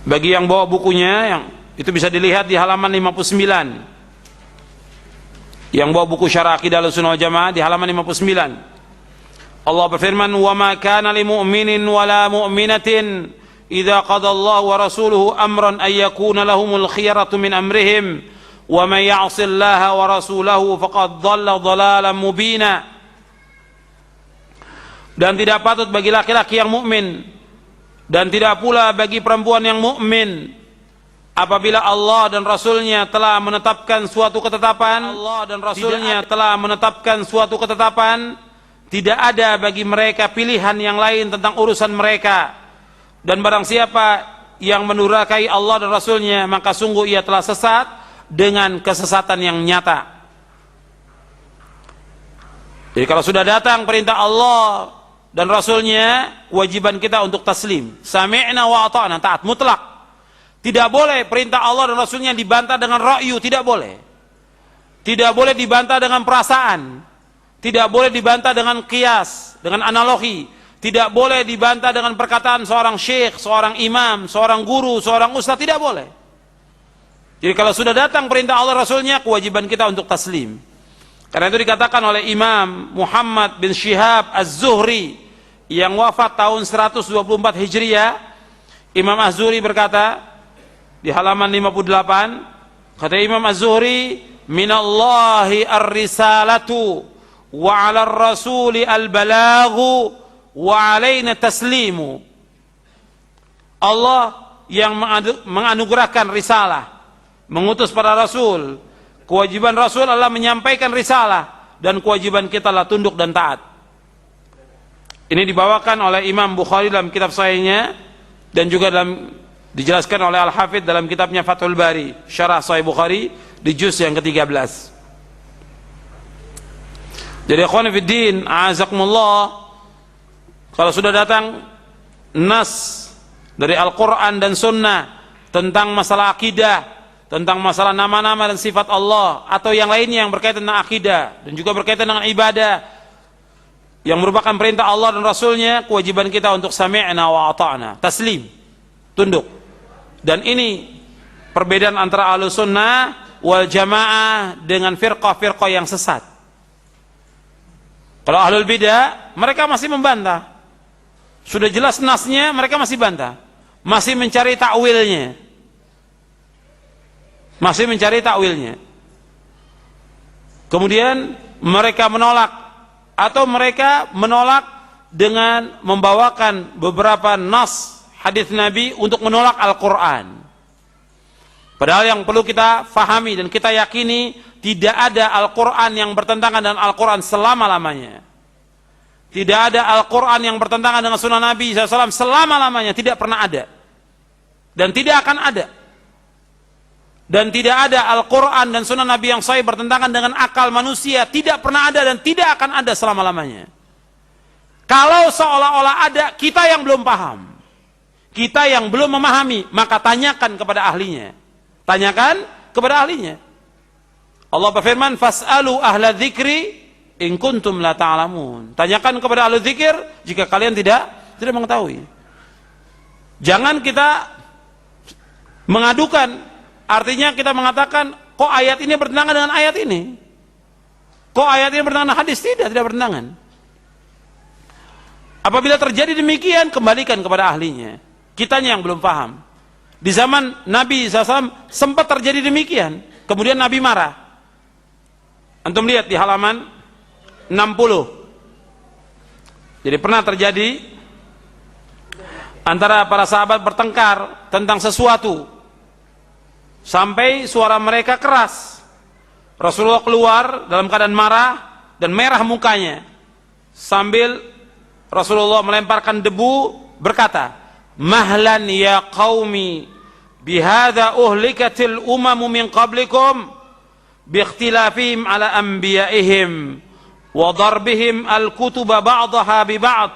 Bagi yang bawa bukunya, yang itu bisa dilihat di halaman 59. Yang bawa buku Syarah Aqidah Ahlussunnah wal Jamaah di halaman 59. Allah berfirman, "Wa ma kana lil mu'minin wa la mu'minatin idza qada Allah wa rasuluhu amran ay yakuna lahumul khiyaratu min amrihim wa may ya'sillaha wa rasulahu faqad dhalla dhalalan mubina." Dan tidak patut bagi laki-laki yang mukmin dan tidak pula bagi perempuan yang mukmin apabila Allah dan Rasulnya telah menetapkan suatu ketetapan, tidak ada bagi mereka pilihan yang lain tentang urusan mereka, dan barang siapa yang mendurhakai Allah dan Rasulnya maka sungguh ia telah sesat dengan kesesatan yang nyata. Jadi kalau sudah datang perintah Allah dan Rasulnya, kewajiban kita untuk taslim. Sami'na wa ata'na, taat mutlak. Tidak boleh perintah Allah dan Rasulnya dibantah dengan ra'yu, tidak boleh. Tidak boleh dibantah dengan perasaan. Tidak boleh dibantah dengan qiyas, dengan analogi. Tidak boleh dibantah dengan perkataan seorang syekh, seorang imam, seorang guru, seorang ustaz, tidak boleh. Jadi kalau sudah datang perintah Allah Rasulnya, kewajiban kita untuk taslim. Karena itu dikatakan oleh Imam Muhammad bin Syihab Az-Zuhri yang wafat tahun 124 Hijriah. Imam Az-Zuhri berkata di halaman 58, kata Imam Az-Zuhri, minallahi ar-risalatu wa 'alar rasuli al-balaghu wa 'alaina taslimu. Allah yang menganugerahkan risalah, mengutus para rasul. Kewajiban rasul adalah menyampaikan risalah, dan kewajiban kita adalah tunduk dan taat. Ini dibawakan oleh Imam Bukhari dalam kitab sahihnya, dan juga dijelaskan oleh Al-Hafidh dalam kitabnya Fathul Bari, Syarah Sahih Bukhari di juz yang ke-13. Jadi ikhwan fiddin, a'azakumullah, kalau sudah datang nas dari Al-Quran dan Sunnah tentang masalah akidah, tentang masalah nama-nama dan sifat Allah, atau yang lainnya yang berkaitan dengan akidah dan juga berkaitan dengan ibadah yang merupakan perintah Allah dan Rasulnya, kewajiban kita untuk sami'na wa ata'na, taslim, tunduk. Dan ini perbedaan antara Ahlus Sunnah wal Jamaah dengan firqah-firqah yang sesat. Kalau Ahlul Bidah, mereka masih membantah. Sudah jelas nasnya, mereka masih bantah, masih mencari takwilnya. Kemudian mereka menolak, atau mereka menolak dengan membawakan beberapa nas hadis Nabi untuk menolak Al-Quran. Padahal yang perlu kita fahami dan kita yakini, tidak ada Al-Quran yang bertentangan dengan Al-Quran selama-lamanya. Tidak ada Al-Quran yang bertentangan dengan sunnah Nabi SAW selama-lamanya, tidak pernah ada, dan tidak akan ada. Dan tidak ada Al-Quran dan sunnah Nabi yang sahih bertentangan dengan akal manusia, tidak pernah ada dan tidak akan ada selama-lamanya. Kalau seolah-olah ada, kita yang belum paham, kita yang belum memahami, maka tanyakan kepada ahlinya. Tanyakan kepada ahlinya. Allah berfirman, fas'alu ahla dzikri in kuntum la ta'lamun. Tanyakan kepada ahli dzikir jika kalian tidak mengetahui. Jangan kita mengadukan. Artinya kita mengatakan, kok ayat ini bertentangan dengan ayat ini? Kok ayat ini bertentangan dengan hadis? Tidak bertentangan. Apabila terjadi demikian, kembalikan kepada ahlinya. Kitanya yang belum paham. Di zaman Nabi SAW sempat terjadi demikian. Kemudian Nabi marah. Antum lihat di halaman 60. Jadi pernah terjadi antara para sahabat bertengkar tentang sesuatu, sampai suara mereka keras. Rasulullah keluar dalam keadaan marah dan merah mukanya, sambil Rasulullah melemparkan debu, berkata, mahlan ya qaumi bihadza uhlikatil umamu min qablikum biikhtilafihim ala anbiya'ihim wa darbihim al-kutuba ba'daha bi ba'd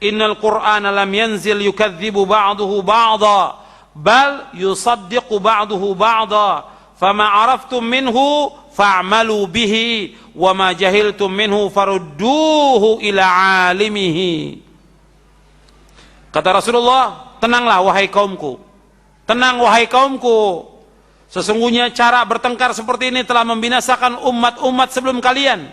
innal qur'ana lam yanzil yukadzibu ba'dahu ba'da bal yusaddiqu ba'duhu ba'da fama araftum minhu fa'malu bihi wa ma jahiltum minhu farudduhu ila alimihi. Kata Rasulullah, tenanglah wahai kaumku, tenang wahai kaumku, sesungguhnya cara bertengkar seperti ini telah membinasakan umat-umat sebelum kalian,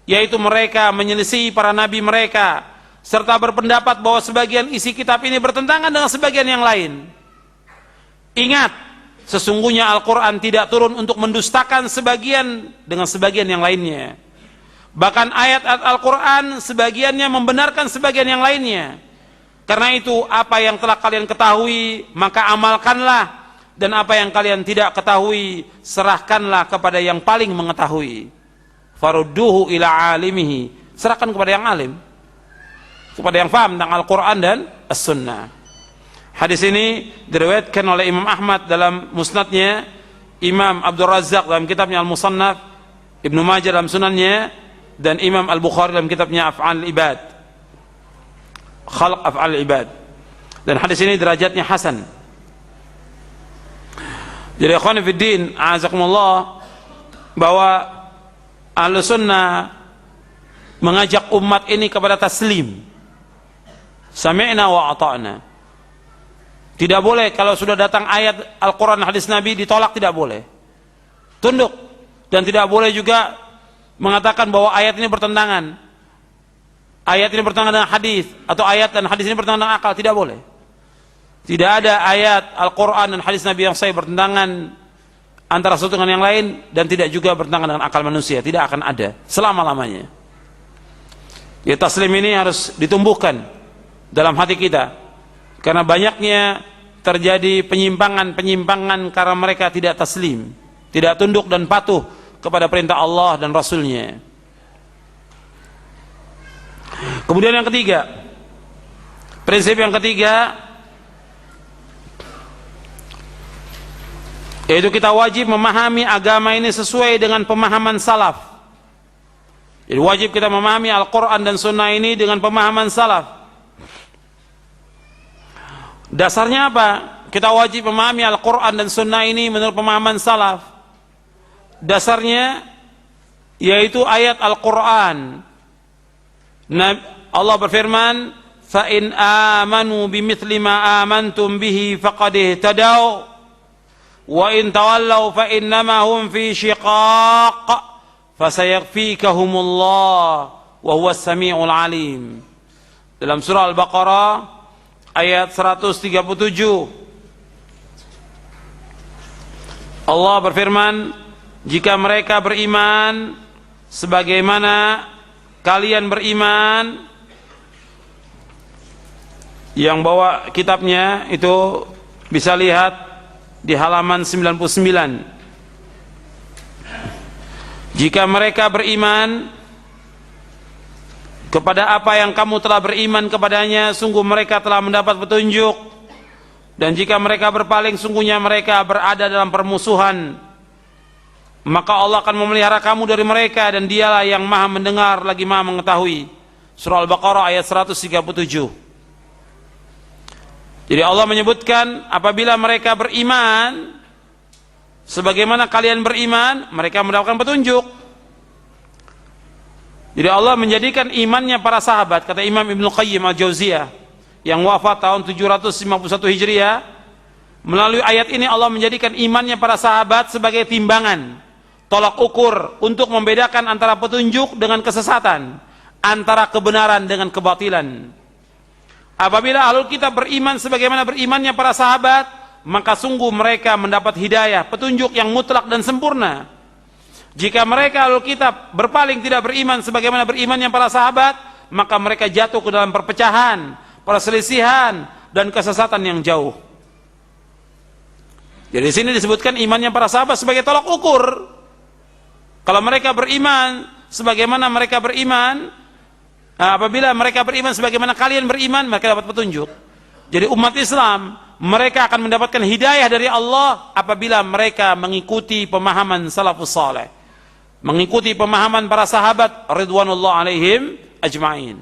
yaitu mereka menyelisih para nabi mereka serta berpendapat bahwa sebagian isi kitab ini bertentangan dengan sebagian yang lain. Ingat, sesungguhnya Al-Quran tidak turun untuk mendustakan sebagian dengan sebagian yang lainnya. Bahkan ayat-ayat Al-Quran sebagiannya membenarkan sebagian yang lainnya. Karena itu, apa yang telah kalian ketahui maka amalkanlah, dan apa yang kalian tidak ketahui serahkanlah kepada yang paling mengetahui. Farudduhu ila alimihi, serahkan kepada yang alim, kepada yang paham tentang Al-Quran dan As-Sunnah. Hadis ini diriwayatkan oleh Imam Ahmad dalam musnadnya, Imam Abdul Razzaq dalam kitabnya Al-Musannaf, Ibnu Majah dalam sunannya, dan Imam Al-Bukhari dalam kitabnya Af'al Ibad, Khalq Af'al Ibad. Dan hadis ini derajatnya hasan. Jadi ikhwan fiddin, a'azakumullah, bahwa Ahlus Sunnah mengajak umat ini kepada taslim. Sami'na wa ata'na. Tidak boleh kalau sudah datang ayat Al-Quran, hadis Nabi ditolak, tidak boleh. Tunduk. Dan tidak boleh juga mengatakan bahwa ayat ini bertentangan. Ayat ini bertentangan dengan hadis, atau ayat dan hadis ini bertentangan dengan akal, tidak boleh. Tidak ada ayat Al-Quran dan hadis Nabi yang sahih bertentangan antara satu dengan yang lain, dan tidak juga bertentangan dengan akal manusia. Tidak akan ada selama-lamanya. Ya, taslim ini harus ditumbuhkan dalam hati kita, karena banyaknya terjadi penyimpangan karena mereka tidak taslim, tidak tunduk dan patuh kepada perintah Allah dan Rasulnya. Kemudian yang ketiga, prinsip yang ketiga, yaitu kita wajib memahami agama ini sesuai dengan pemahaman salaf. Jadi wajib kita memahami Al-Quran dan Sunnah ini dengan pemahaman salaf. Dasarnya apa? Kita wajib memahami Al-Quran dan Sunnah ini menurut pemahaman salaf. Dasarnya yaitu ayat Al-Quran. Allah berfirman, فَإِنْ آمَنُوا بِمِثْلِ مَا آمَنْتُمْ بِهِ فَقَدْ اهْتَدَوْا وَإِنْ تَوَلَّوْا فَإِنَّمَا هُمْ فِي شِقَاقٍ فَسَيَكْفِيكَهُمُ اللَّهُ وَهُوَ السَّمِيعُ الْعَلِيمُ. Dalam surah Al-Baqarah ayat 137, Allah berfirman, jika mereka beriman sebagaimana kalian beriman. Yang bawa kitabnya itu bisa lihat di halaman 99. Jika mereka beriman kepada apa yang kamu telah beriman kepadanya, sungguh mereka telah mendapat petunjuk. Dan jika mereka berpaling, sungguhnya mereka berada dalam permusuhan. Maka Allah akan memelihara kamu dari mereka, dan dialah yang maha mendengar lagi maha mengetahui. Surah Al-Baqarah ayat 137. Jadi Allah menyebutkan apabila mereka beriman sebagaimana kalian beriman, mereka mendapatkan petunjuk. Jadi Allah menjadikan imannya para sahabat, kata Imam Ibnu Qayyim Al-Jauziyah yang wafat tahun 751 Hijriah, melalui ayat ini Allah menjadikan imannya para sahabat sebagai timbangan, tolak ukur untuk membedakan antara petunjuk dengan kesesatan, antara kebenaran dengan kebatilan. Apabila ahlul kitab beriman sebagaimana berimannya para sahabat, maka sungguh mereka mendapat hidayah, petunjuk yang mutlak dan sempurna. Jika mereka ahlul kitab berpaling tidak beriman sebagaimana berimannya para sahabat, maka mereka jatuh ke dalam perpecahan, perselisihan, dan kesesatan yang jauh. Jadi di sini disebutkan imannya para sahabat sebagai tolak ukur. Kalau mereka beriman sebagaimana mereka beriman, apabila mereka beriman sebagaimana kalian beriman, mereka dapat petunjuk. Jadi umat Islam, mereka akan mendapatkan hidayah dari Allah apabila mereka mengikuti pemahaman salafus saleh, mengikuti pemahaman para sahabat ridwanullah alaihim ajma'in.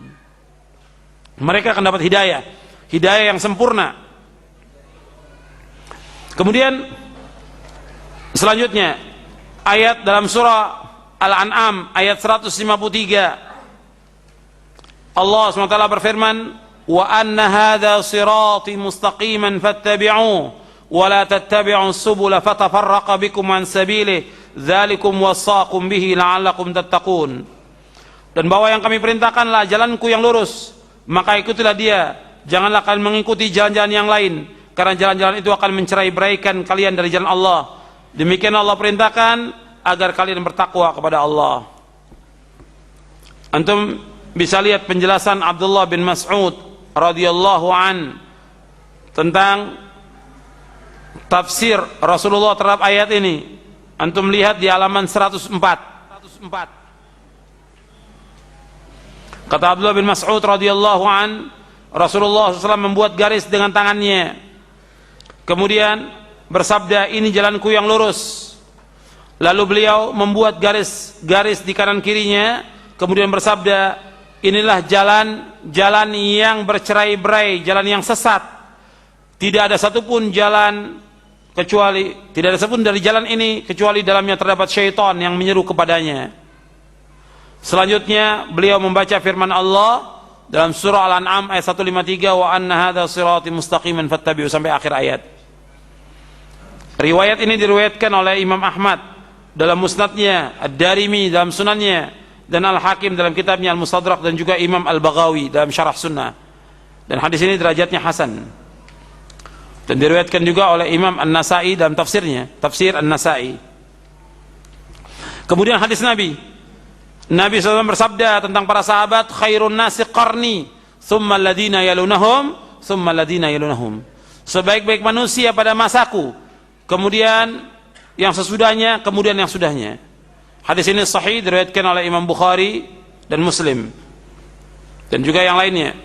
Mereka akan dapat hidayah, hidayah yang sempurna. Kemudian selanjutnya ayat dalam surah Al-An'am ayat 153, Allah SWT berfirman, wa anna hadha sirati mustaqiman fattabi'uhu wa la tattabi'u subula fatafarraqa bikum an sabilihi dzalikum wasaqum bihi la'allakum tattaqun. Dan bahwa yang kami perintahkanlah jalanku yang lurus, maka ikutilah dia, janganlah kalian mengikuti jalan-jalan yang lain, karena jalan-jalan itu akan mencerai-beraikan kalian dari jalan Allah. Demikian Allah perintahkan agar kalian bertakwa kepada Allah. Antum bisa lihat penjelasan Abdullah bin Mas'ud radhiyallahu an tentang tafsir Rasulullah terhadap ayat ini. Antum lihat di halaman 104. Kata Abdullah bin Mas'ud radhiyallahu an, Rasulullah SAW membuat garis dengan tangannya, kemudian bersabda, ini jalanku yang lurus. Lalu beliau membuat garis di kanan kirinya, kemudian bersabda, inilah jalan yang bercerai-berai, jalan yang sesat. Tidak ada satupun jalan kecuali tidak ada satupun dari jalan ini kecuali dalamnya terdapat syaitan yang menyeru kepadanya. Selanjutnya beliau membaca firman Allah dalam surah Al-An'am ayat 153, wa anna hadza sirati mustaqiman fattabi'u, sampai akhir ayat. Riwayat ini diriwayatkan oleh Imam Ahmad dalam musnadnya, Ad-Darimi dalam sunannya, dan Al-Hakim dalam kitabnya Al-Mustadrak, dan juga Imam Al-Baghawi dalam Syarah Sunnah. Dan hadis ini derajatnya hasan. Dan diriwayatkan juga oleh Imam An-Nasa'i dalam tafsirnya, Tafsir An-Nasa'i. Kemudian hadis Nabi SAW bersabda tentang para sahabat, khairun nasi qarni, thumma alladhina yalunahum, thumma alladhina yalunahum. Sebaik-baik manusia pada masaku, kemudian yang sesudahnya, kemudian yang sudahnya. Hadis ini sahih, diriwayatkan oleh Imam Bukhari dan Muslim, dan juga yang lainnya.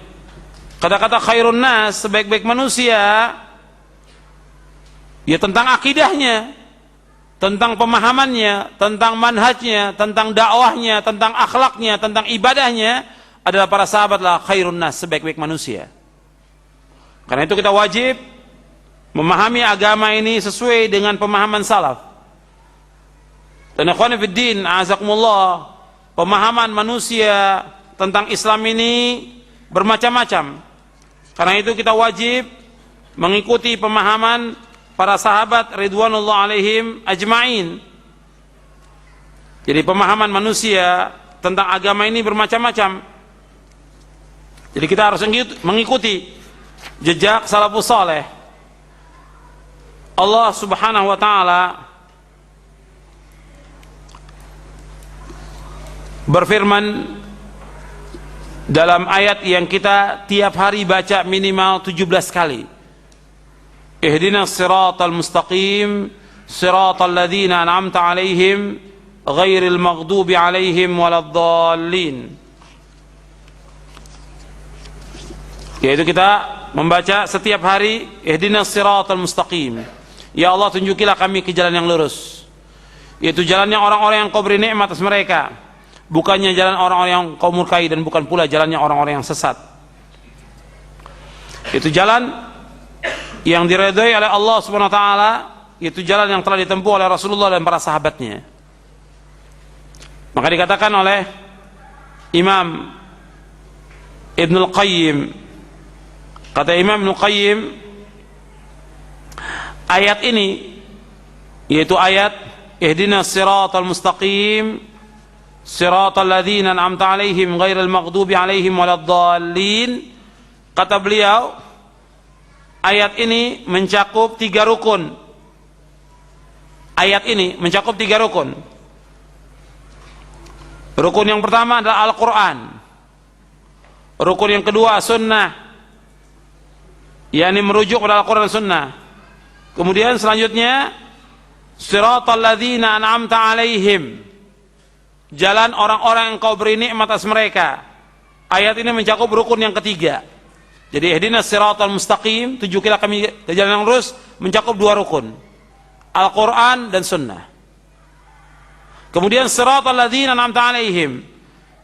Kata-kata khairun nas, sebaik-baik manusia, ya tentang akidahnya, tentang pemahamannya, tentang manhajnya, tentang dakwahnya, tentang akhlaknya, tentang ibadahnya, adalah para sahabatlah khairun nas, sebaik-baik manusia. Karena itu kita wajib memahami agama ini sesuai dengan pemahaman salaf. Dan ikhwan fiddin, a'azakumullah, pemahaman manusia tentang Islam ini bermacam-macam. Karena itu kita wajib mengikuti pemahaman para sahabat ridwanullah alaihim ajma'in. Jadi pemahaman manusia tentang agama ini bermacam-macam. Jadi kita harus mengikuti jejak salafus saleh. Allah Subhanahu wa taala berfirman dalam ayat yang kita tiap hari baca minimal 17 kali. Ihdinas siratal mustaqim, siratal ladzina an'amta 'alaihim, ghairil maghdubi 'alaihim waladdallin. Yaitu kita membaca setiap hari ihdinas siratal mustaqim. Ya Allah, tunjukilah kami ke jalan yang lurus. Yaitu jalannya orang-orang yang Kau beri nikmat atas mereka, bukannya jalan orang-orang yang Kau murkai, dan bukan pula jalannya orang-orang yang sesat. Itu jalan yang diridhai oleh Allah Subhanahu wa taala, itu jalan yang telah ditempuh oleh Rasulullah dan para sahabatnya. Maka dikatakan oleh Imam Ibnul Qayyim, kata Imam Ibnul Qayyim, ayat ini, yaitu ayat ihdinas siratal mustaqim, siratal ladzina an'amta 'alaihim ghairil maghdubi 'alaihim waladdallin, kata beliau, ayat ini mencakup 3 rukun. Ayat ini mencakup 3 rukun. Rukun yang pertama adalah Al-Quran. Rukun yang kedua Sunnah, yakni merujuk pada Al-Quran dan Sunnah. Kemudian selanjutnya siratal ladzina an'amta 'alaihim, jalan orang-orang yang Kau beri nikmat atas mereka. Ayat ini mencakup rukun yang ketiga. Jadi ihdinas siratal mustaqim, tunjukilah kami ke jalan yang lurus, mencakup 2 rukun, Al-Quran dan Sunnah. Kemudian siratal ladzina an'amta 'alaihim,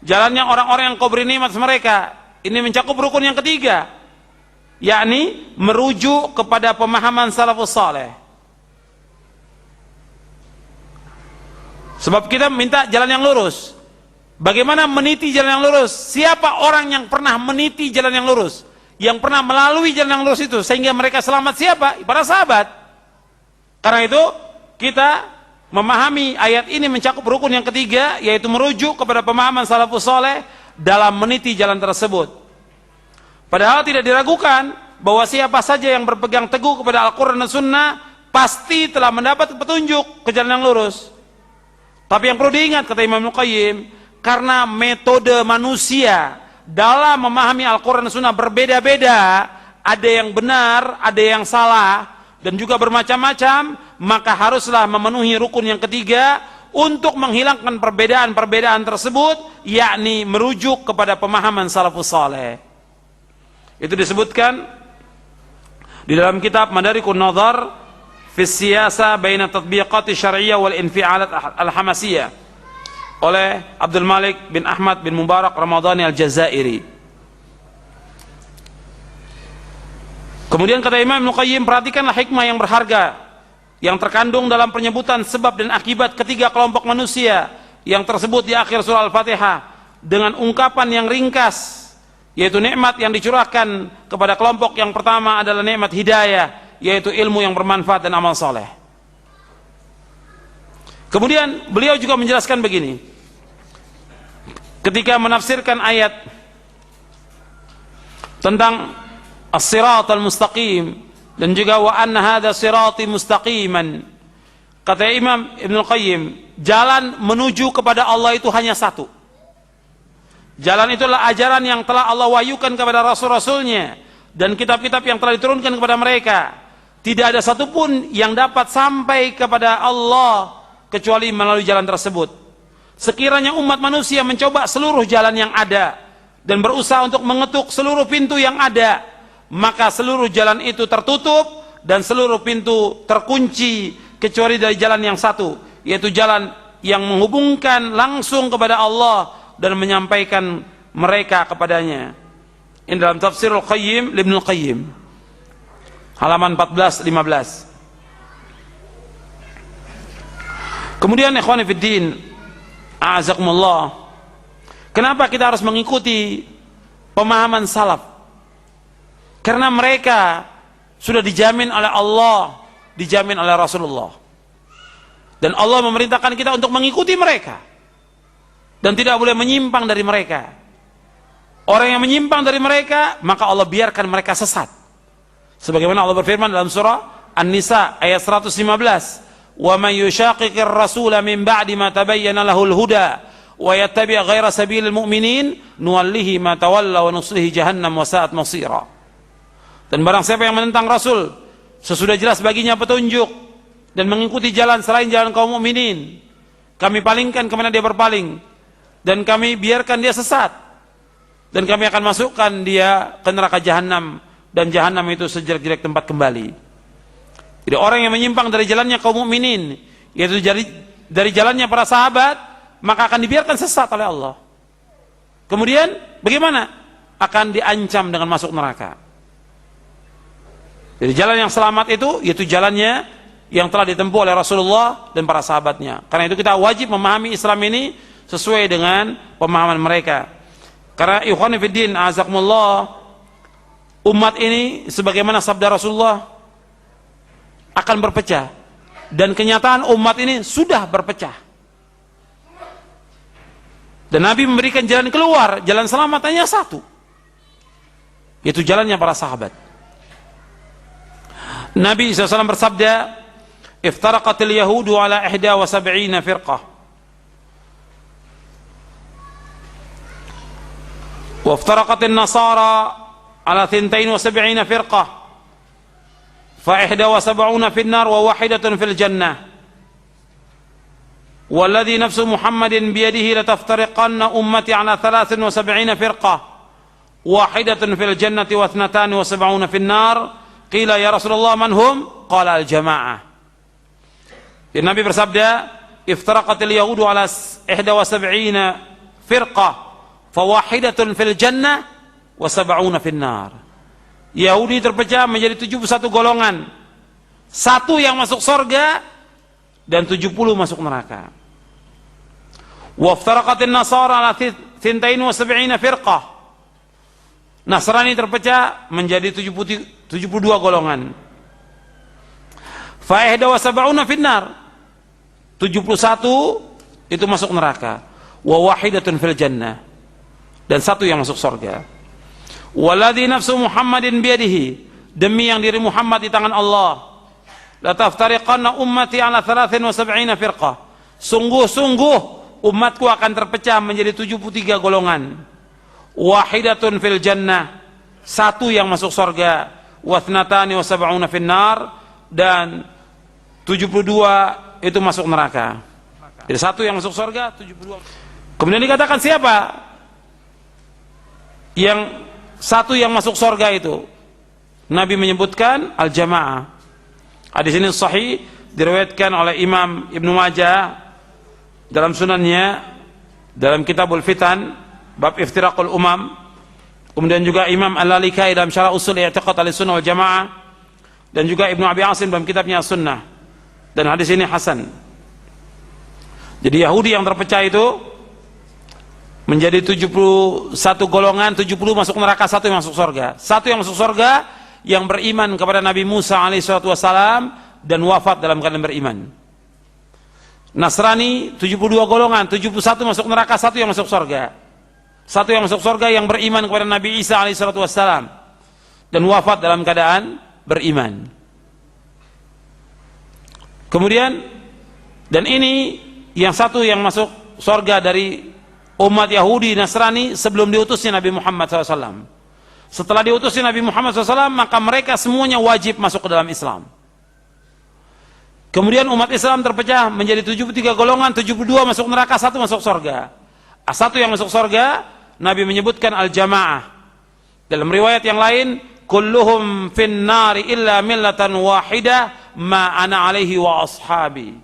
jalannya orang-orang yang Kau beri nikmat atas mereka. Ini mencakup rukun yang ketiga, yakni merujuk kepada pemahaman salafus saleh. Sebab kita minta jalan yang lurus. Bagaimana meniti jalan yang lurus? Siapa orang yang pernah meniti jalan yang lurus, yang pernah melalui jalan yang lurus itu sehingga mereka selamat? Siapa? Para sahabat. Karena itu kita memahami ayat ini mencakup rukun yang ketiga, yaitu merujuk kepada pemahaman salafus saleh dalam meniti jalan tersebut. Padahal tidak diragukan bahwa siapa saja yang berpegang teguh kepada Al-Quran dan Sunnah pasti telah mendapat petunjuk ke jalan yang lurus. Tapi yang perlu diingat, kata Imam Ibnul Qayyim, karena metode manusia dalam memahami Al-Quran dan Sunnah berbeda-beda, ada yang benar, ada yang salah, dan juga bermacam-macam, maka haruslah memenuhi rukun yang ketiga untuk menghilangkan perbedaan-perbedaan tersebut, yakni merujuk kepada pemahaman salafus saleh. Itu disebutkan di dalam kitab Madarikun Nazar fi Siyasa baina Tatbiqati Syar'iyyah wal Infi'alat Al-Hamasiyah oleh Abdul Malik bin Ahmad bin Mubarak Ramadhani Al-Jazairi. Kemudian kata Imam Ibnul Qayyim, perhatikanlah hikmah yang berharga yang terkandung dalam penyebutan sebab dan akibat ketiga kelompok manusia yang tersebut di akhir surah Al-Fatihah dengan ungkapan yang ringkas, yaitu nikmat yang dicurahkan kepada kelompok yang pertama adalah nikmat hidayah, yaitu ilmu yang bermanfaat dan amal soleh. Kemudian beliau juga menjelaskan begini ketika menafsirkan ayat tentang as-siratal mustaqim dan juga wa anna hadza sirati mustaqiman. Kata Imam Ibnu Qayyim, jalan menuju kepada Allah itu hanya satu. Jalan itulah ajaran yang telah Allah wahyukan kepada rasul-rasulnya dan kitab-kitab yang telah diturunkan kepada mereka. Tidak ada satupun yang dapat sampai kepada Allah kecuali melalui jalan tersebut. Sekiranya umat manusia mencoba seluruh jalan yang ada dan berusaha untuk mengetuk seluruh pintu yang ada, maka seluruh jalan itu tertutup dan seluruh pintu terkunci kecuali dari jalan yang satu, yaitu jalan yang menghubungkan langsung kepada Allah dan menyampaikan mereka kepadanya. Ini dalam Tafsirul Qayyim Ibnul Qayyim halaman 14-15. Kemudian ikhwani fiddin, a'azakumullah, kenapa kita harus mengikuti pemahaman salaf? Karena mereka sudah dijamin oleh Allah, dijamin oleh Rasulullah, dan Allah memerintahkan kita untuk mengikuti mereka dan tidak boleh menyimpang dari mereka. Orang yang menyimpang dari mereka, maka Allah biarkan mereka sesat. Sebagaimana Allah berfirman dalam surah An-Nisa ayat 115, "Wa may yushaqiqir rasula min ba'di ma tabayyana lahul huda wa yattabi' ghaira sabilil mu'minin nuwallihi ma tawalla wa nuslihi jahannam wa sa'at masira." Dan barang siapa yang menentang Rasul sesudah jelas baginya petunjuk dan mengikuti jalan selain jalan kaum mukminin, kami palingkan kemana dia berpaling dan kami biarkan dia sesat, dan kami akan masukkan dia ke neraka jahanam, dan jahanam itu sejelek-jelek tempat kembali. Jadi orang yang menyimpang dari jalannya kaum mukminin, yaitu dari jalannya para sahabat, maka akan dibiarkan sesat oleh Allah. Kemudian bagaimana? Akan diancam dengan masuk neraka. Jadi jalan yang selamat itu, yaitu jalannya yang telah ditempuh oleh Rasulullah dan para sahabatnya. Karena itu kita wajib memahami Islam ini sesuai dengan pemahaman mereka. Karena ikhwan fiddin, azakumullah, umat ini sebagaimana sabda Rasulullah akan berpecah, dan kenyataan umat ini sudah berpecah. Dan Nabi memberikan jalan keluar, jalan selamat hanya satu, yaitu jalannya para sahabat. Nabi SAW bersabda, "Iftaraqatil yahudu ala 71 firqah, wa iftaraqatin nasara ala 72 firqah, fa 71 fil nar wa wahidatun fil jannah. Walladhi nafsu Muhammadin biyadihi lataftariqanna ummati ala 73 firqah, wahidatun fil jannati wa 72 fil nar." Qila ya Rasulullah man hum? Qala al-jamaah. Dan Nabi bersabda, "Iftaraqatil yahudu ala 71 firqah, fa wahidatun fil jannah wa 70 fil nar." Yahudi terpecah menjadi 71 golongan. Satu yang masuk surga dan 70 masuk neraka. Wa iftaraqatin nasara ala 72 firqah. Nasrani terpecah menjadi 72 golongan. Fa 71 finnar, 71 itu masuk neraka. Wa wahidatun fil jannah, dan satu yang masuk surga. Walladzi nafsu Muhammadin biyadihi, demi yang diri Muhammad di tangan Allah, la taftariqanna ummati ala 73 firqah, sungguh-sungguh umatku akan terpecah menjadi 73 golongan. Wahidatun fil jannah, satu yang masuk surga. Wathnatani wa 70 fil nar, dan 72 itu masuk neraka. Jadi satu yang masuk surga, 72. Kemudian dikatakan siapa yang satu yang masuk surga itu? Nabi menyebutkan al-jamaah. Hadis ini sahih, diriwayatkan oleh Imam Ibnu Majah dalam sunannya, dalam Kitabul Fitan bab iftiraqul umam. Kemudian juga Imam Al-Lalikai dalam Syarah Usul I'tiqad Ahlussunnah wal Jamaah, dan juga Ibnu Abi Asim dalam kitabnya Sunnah. Dan hadis ini hasan. Jadi Yahudi yang terpecah itu menjadi 71 golongan, 70 masuk neraka, 1 yang masuk surga. 1 yang masuk surga yang beriman kepada Nabi Musa alaihissalam dan wafat dalam keadaan beriman. Nasrani 72 golongan, 71 masuk neraka, 1 yang masuk surga. 1 yang masuk surga yang beriman kepada Nabi Isa alaihissalam dan wafat dalam keadaan beriman. Kemudian, dan ini yang 1 yang masuk surga dari umat Yahudi Nasrani sebelum diutusnya Nabi Muhammad SAW. Setelah diutusnya Nabi Muhammad SAW, maka mereka semuanya wajib masuk ke dalam Islam. Kemudian umat Islam terpecah menjadi 73 golongan, 72 masuk neraka, 1 masuk surga. 1 yang masuk surga, Nabi menyebutkan al-jamaah. Dalam riwayat yang lain, kulluhum fin nari illa millatan wahidah ma ana alaihi wa ashabi.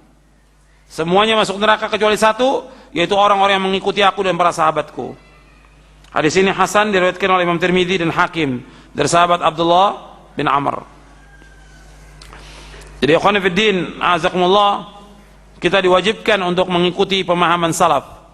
Semuanya masuk neraka kecuali 1, yaitu orang-orang yang mengikuti aku dan para sahabatku. Hadis ini hasan, diriwayatkan oleh Imam Tirmidzi dan Hakim dari sahabat Abdullah bin Amr. Jadi ikhwan fiddin, azakumullah, kita diwajibkan untuk mengikuti pemahaman salaf,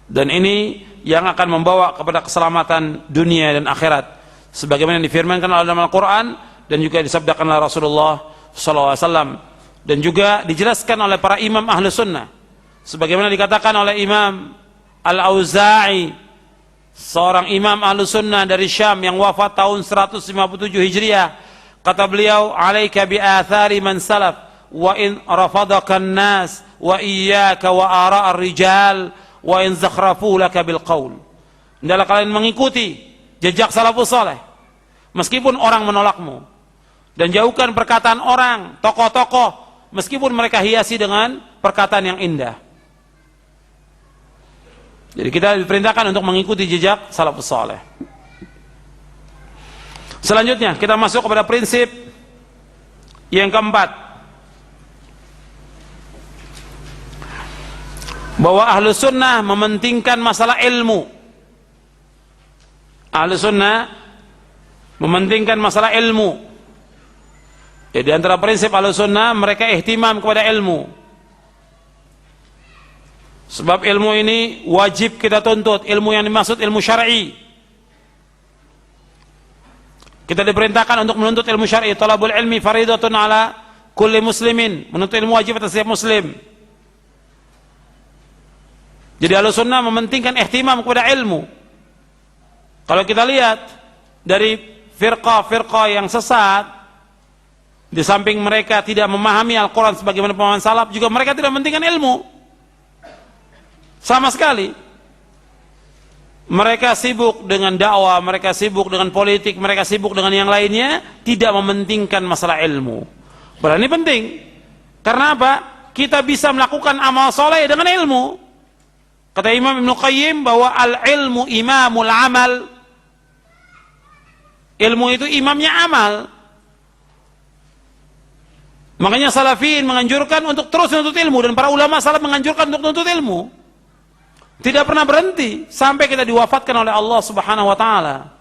dan ini yang akan membawa kepada keselamatan dunia dan akhirat, sebagaimana yang difirmankan oleh dalam Al-Quran dan juga disabdakan oleh Rasulullah SAW, dan juga dijelaskan oleh para imam ahlu sunnah, sebagaimana dikatakan oleh Imam Al-Auza'i, seorang imam ahlu sunnah dari Syam yang wafat tahun 157 Hijriah. Kata beliau, alaika bi athari man salaf wa in rafadaka an-nas wa iyyaka wa ara' ar-rijal wa in zakhrafu laka bil qaul. Hendaklah kalian mengikuti jejak salafus saleh meskipun orang menolakmu, dan jauhkan perkataan orang, tokoh-tokoh, meskipun mereka hiasi dengan perkataan yang indah. Jadi kita diperintahkan untuk mengikuti jejak salafus saleh. Selanjutnya kita masuk kepada prinsip yang keempat, bahwa ahlu sunnah mementingkan masalah ilmu. Ahlu sunnah mementingkan masalah ilmu. Jadi antara prinsip ahlu sunnah, mereka ihtimam kepada ilmu. Sebab ilmu ini wajib kita tuntut. Ilmu yang dimaksud ilmu syar'i. Kita diperintahkan untuk menuntut ilmu syar'i. Talabul ilmi faridatun ala kulli muslimin. Menuntut ilmu wajib atas setiap muslim. Jadi ahlu sunnah mementingkan ihtimam kepada ilmu. Kalau kita lihat dari firqah-firqah yang sesat, di samping mereka tidak memahami Al-Quran sebagaimana pemahaman salaf, juga mereka tidak mementingkan ilmu sama sekali. Mereka sibuk dengan dakwah, mereka sibuk dengan politik, mereka sibuk dengan yang lainnya, tidak mementingkan masalah ilmu. Padahal ini penting. Karena apa? Kita bisa melakukan amal soleh dengan ilmu. Kata Imam Ibnu Qayyim bahwa al-ilmu imamul amal. Ilmu itu imamnya amal. Makanya salafin menganjurkan untuk terus menuntut ilmu, dan para ulama salaf menganjurkan untuk menuntut ilmu. Tidak pernah berhenti sampai kita diwafatkan oleh Allah Subhanahu wa taala.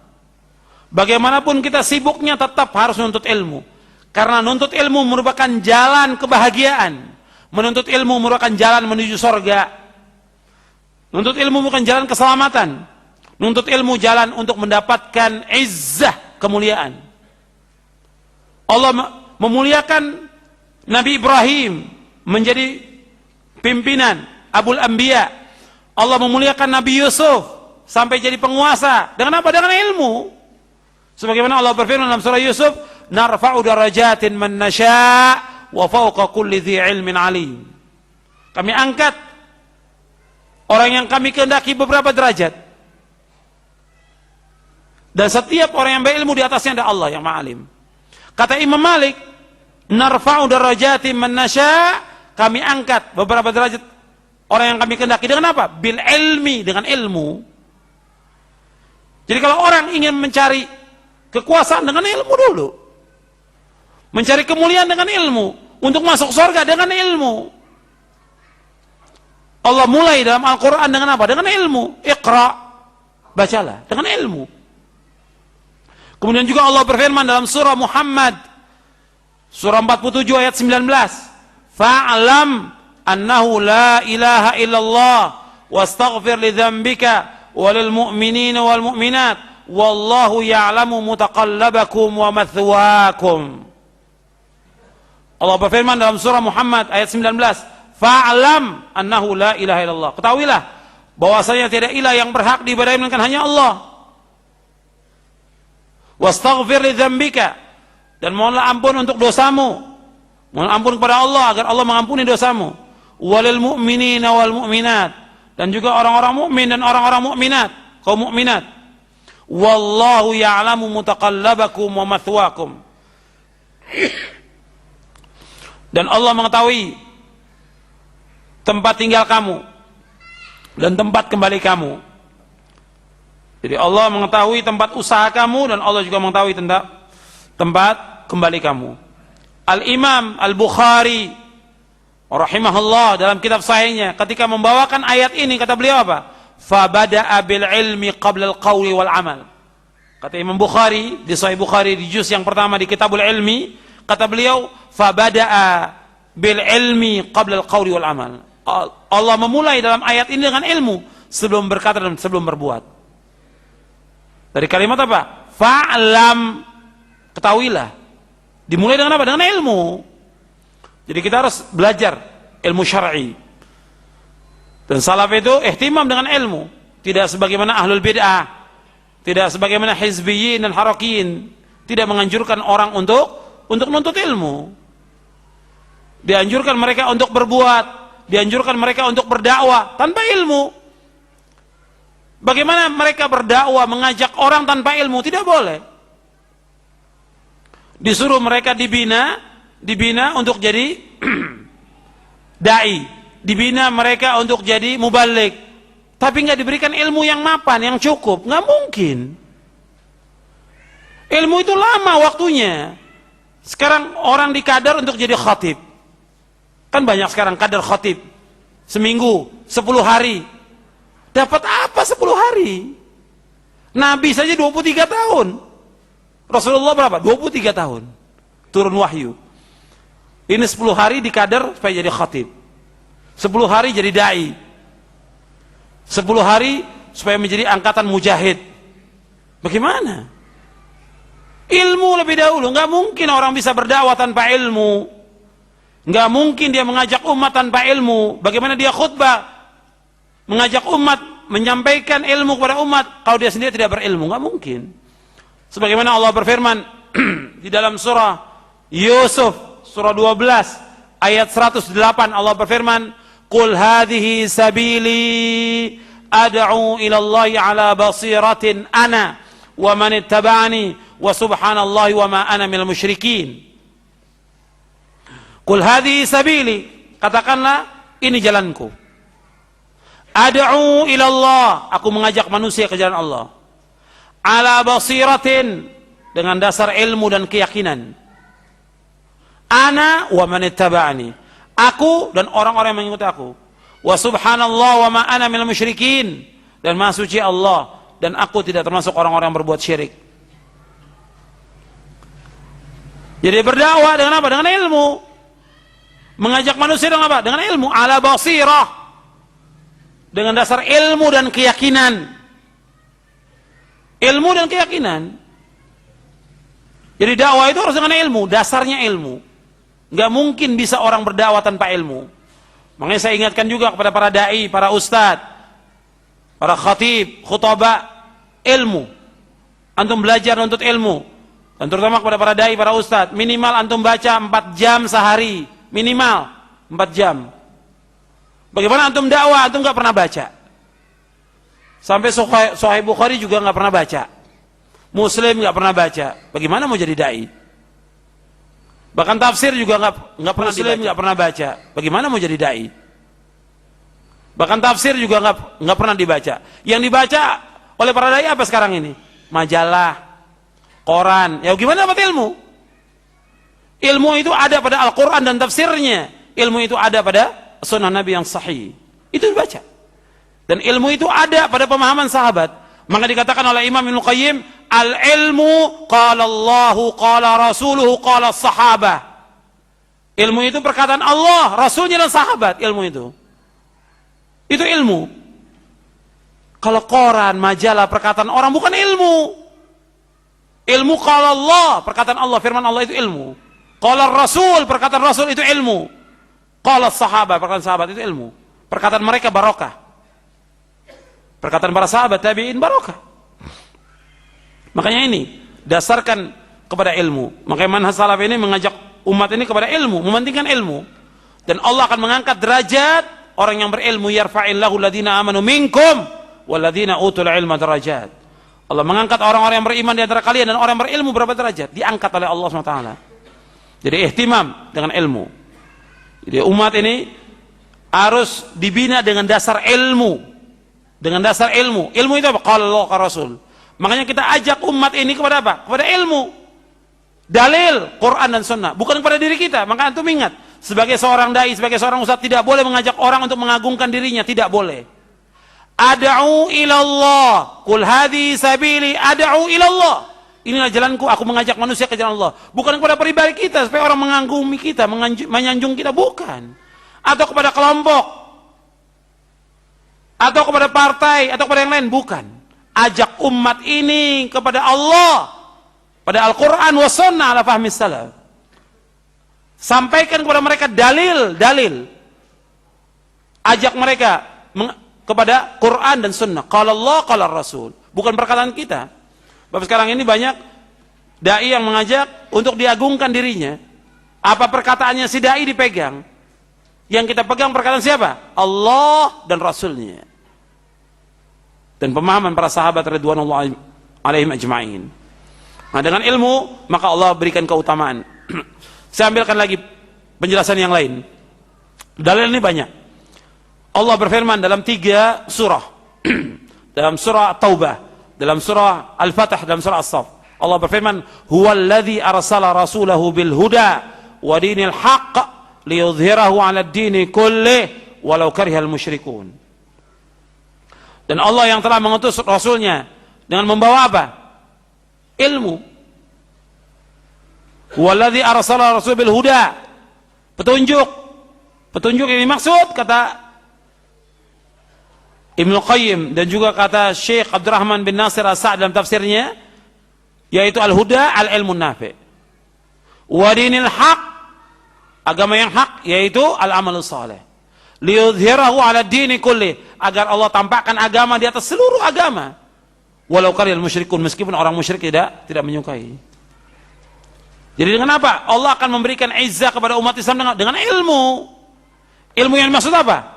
Bagaimanapun kita sibuknya, tetap harus menuntut ilmu. Karena menuntut ilmu merupakan jalan kebahagiaan. Menuntut ilmu merupakan jalan menuju surga. Menuntut ilmu bukan jalan keselamatan. Menuntut ilmu jalan untuk mendapatkan izzah, kemuliaan. Allah memuliakan Nabi Ibrahim menjadi pimpinan Abul Anbiya. Allah memuliakan Nabi Yusuf sampai jadi penguasa. Dengan apa? Dengan ilmu. Sebagaimana Allah berfirman dalam surah Yusuf, narfa'u darajatin man nasya' wa fawqa kulli dhi ilmin alim. Kami angkat orang yang kami kehendaki beberapa derajat, dan setiap orang yang berilmu di atasnya ada Allah yang ma'alim. Kata Imam Malik, narfa'u darajatin man nasya', kami angkat beberapa derajat orang yang kami kehendaki. Dengan apa? Bil ilmi, dengan ilmu. Jadi kalau orang ingin mencari kekuasaan, dengan ilmu dulu. Mencari kemuliaan dengan ilmu. Untuk masuk surga dengan ilmu. Allah mulai dalam Al-Quran dengan apa? Dengan ilmu. Iqra, bacalah dengan ilmu. Kemudian juga Allah berfirman dalam surah Muhammad, surah 47 ayat 19, fa'lam annahu la ilaha illallah wastaghfir li dzambika walil mu'minina wal mu'minat wallahu ya'lamu mutaqallabakum wa mathwaakum. Allah berfirman dalam surah Muhammad ayat 19, fa'lam annahu la ilaha illallah, ketahuilah bahwasanya tidak ilah yang berhak diibadahi melainkan hanya Allah. Wastaghfir li dzambika, dan mohonlah ampun untuk dosamu. Mohon ampun kepada Allah agar Allah mengampuni dosamu. Walil mu'minina wal mu'minat, dan juga orang-orang mukmin dan orang-orang mukminat, kaum mukminat. Wallahu ya'lamu mutaqallabakum wa mathwaakum. Dan Allah mengetahui tempat tinggal kamu dan tempat kembali kamu. Jadi Allah mengetahui tempat usaha kamu dan Allah juga mengetahui tempat kembali kamu. Al-Imam Al-Bukhari rahimahullah dalam kitab sahihnya ketika membawakan ayat ini kata beliau apa? Fabada'a bil ilmi qabla al-qawli wal amal. Kata Imam Bukhari di Sahih Bukhari di juz yang pertama di Kitabul Ilmi, kata beliau fabada'a bil ilmi qabla al-qawli wal amal. Allah memulai dalam ayat ini dengan ilmu sebelum berkata dan sebelum berbuat. Dari kalimat apa? Fa'lam, ketahuilah. Dimulai dengan apa? Dengan ilmu. Jadi kita harus belajar ilmu syar'i. Dan salaf itu ihtimam dengan ilmu, tidak sebagaimana ahlul bid'ah, tidak sebagaimana hizbiyyin dan harakiyin, tidak menganjurkan orang untuk menuntut ilmu. Dianjurkan mereka untuk berbuat, dianjurkan mereka untuk berdakwah tanpa ilmu. Bagaimana mereka berdakwah mengajak orang tanpa ilmu? Tidak boleh. Disuruh mereka dibina untuk jadi dai, dibina mereka untuk jadi mubaligh, tapi nggak diberikan ilmu yang mapan, yang cukup, nggak mungkin. Ilmu itu lama waktunya. Sekarang orang dikadar untuk jadi khatib, kan banyak sekarang kadar khatib, seminggu 10 hari, dapat apa 10 hari? Nabi saja 23 tahun. Rasulullah berapa? 23 tahun turun wahyu. Ini 10 hari dikadar supaya jadi khatib, 10 hari jadi dai, 10 hari supaya menjadi angkatan mujahid. Bagaimana? Ilmu lebih dahulu. Nggak mungkin orang bisa berdakwah tanpa ilmu. Nggak mungkin dia mengajak umat tanpa ilmu. Bagaimana dia khutbah mengajak umat, menyampaikan ilmu kepada umat kalau dia sendiri tidak berilmu? Nggak mungkin. Sebagaimana Allah berfirman di dalam surah Yusuf surah 12 ayat 108, Allah berfirman, "Qul hadhihi sabili ad'u ila Allahi ala basiratin ana wa man ittaba'ani wa subhanallahi wa ma ana minal musyrikin." Qul hadhihi sabili, katakanlah ini jalanku. Ad'u ila Allah, aku mengajak manusia ke jalan Allah. Ala basiratin, dengan dasar ilmu dan keyakinan. Ana wa man ittaba'ani, aku dan orang-orang yang mengikuti aku. Wa subhanallah wa ma ana minal musyrikin, dan maha suci Allah dan aku tidak termasuk orang-orang yang berbuat syirik. Jadi berdakwah dengan apa? Dengan ilmu. Mengajak manusia dengan apa? Dengan ilmu. Ala basirah, dengan dasar ilmu dan keyakinan. Ilmu dan keyakinan. Jadi dakwah itu harus dengan ilmu, dasarnya ilmu. Nggak mungkin bisa orang berdakwah tanpa ilmu. Makanya saya ingatkan juga kepada para dai, para ustadz, para khatib, khutbah, ilmu. Antum belajar untuk ilmu. Dan terutama kepada para dai, para ustadz, minimal antum baca 4 jam sehari, minimal 4 jam. Bagaimana antum dakwah, antum nggak pernah baca? Sampai Sahih Bukhari juga nggak pernah baca, Muslim nggak pernah baca. Bagaimana mau jadi dai? Bahkan tafsir juga nggak pernah Muslim nggak pernah baca. Bagaimana mau jadi dai? Bahkan tafsir juga nggak pernah dibaca. Yang dibaca oleh para dai apa sekarang ini? Majalah, koran. Ya gimana dapat ilmu? Ilmu itu ada pada Al-Quran dan tafsirnya. Ilmu itu ada pada sunnah Nabi yang sahih. Itu dibaca. Dan ilmu itu ada pada pemahaman sahabat. Maka dikatakan oleh Imam Ibnu Qayyim, al-ilmu qala Allahu qala rasuluhu qala sahabah. Ilmu itu perkataan Allah, Rasulnya dan sahabat. Ilmu itu ilmu. Kalau koran, majalah, perkataan orang bukan ilmu. Ilmu kalau Allah, perkataan Allah, firman Allah itu ilmu. Kalau Rasul, perkataan Rasul itu ilmu. Kalau sahabat, perkataan sahabat itu ilmu. Perkataan mereka barokah. Perkataan para sahabat tabi'in barokah. Makanya ini dasarkan kepada ilmu. Makanya manhaj salaf ini mengajak umat ini kepada ilmu, mementingkan ilmu. Dan Allah akan mengangkat derajat orang yang berilmu. Yarfa'illahu alladhina amanu minkum walladhina utul ilma derajat. Allah mengangkat orang-orang yang beriman di antara kalian dan orang yang berilmu berapa derajat? Diangkat oleh Allah SWT. Jadi ihtimam dengan ilmu. Jadi umat ini harus dibina dengan dasar ilmu. Dengan dasar ilmu. Ilmu itu apa? Qala Allah qala Rasul. Makanya kita ajak umat ini kepada apa? Kepada ilmu. Dalil Quran dan Sunnah, bukan kepada diri kita. Maka antum ingat, sebagai seorang dai, sebagai seorang ustaz tidak boleh mengajak orang untuk mengagungkan dirinya, tidak boleh. Ad'u ilallah, qul hadhi sabili ad'u ilallah. Inilah jalanku, aku mengajak manusia ke jalan Allah. Bukan kepada pribadi kita supaya orang mengagumi kita, menyanjung kita, bukan. Atau kepada kelompok, atau kepada partai, atau kepada yang lain, bukan. Ajak umat ini kepada Allah, pada Al-Quran wa Sunnah ala fahmi salaf. Sampaikan kepada mereka dalil. Ajak mereka kepada Quran dan Sunnah. Qala Allah, qala Rasul. Bukan perkataan kita. Bapak sekarang ini banyak dai yang mengajak untuk diagungkan dirinya. Apa perkataannya si dai dipegang? Yang kita pegang perkataan siapa? Allah dan Rasulnya. Dan pemahaman para sahabat radhiyallahu alaihim ajma'in. Nah, dengan ilmu maka Allah berikan keutamaan. Saya ambilkan lagi penjelasan yang lain. Dalil ini banyak. Allah berfirman dalam 3 surah. Dalam surah Taubah, dalam surah Al-Fatah, dalam surah As-Saff. Allah berfirman, "Huwallazi arsala rasulahu bil huda wa dinil haqq liyudhhirahu 'ala ad-dini kullih walau karihal musyrikun." Dan Allah yang telah mengutus Rasulnya dengan membawa apa? Ilmu. Walladzi arsala rasul bil huda, petunjuk. Petunjuk ini maksud kata Ibnu Qayyim dan juga kata Syekh Abdurrahman bin Nasir As-Sa'd dalam tafsirnya, yaitu al-huda al-ilmun nafi'. Wa dinil haq, agama yang hak, yaitu al-amalus saleh. Liyudhhirahu 'ala ad-dini kulli, agar Allah tampakkan agama di atas seluruh agama. Walau karihal musyrikun, meskipun orang musyrik tidak menyukai. Jadi dengan apa? Allah akan memberikan izzah kepada umat Islam dengan ilmu. Ilmu yang dimaksud apa?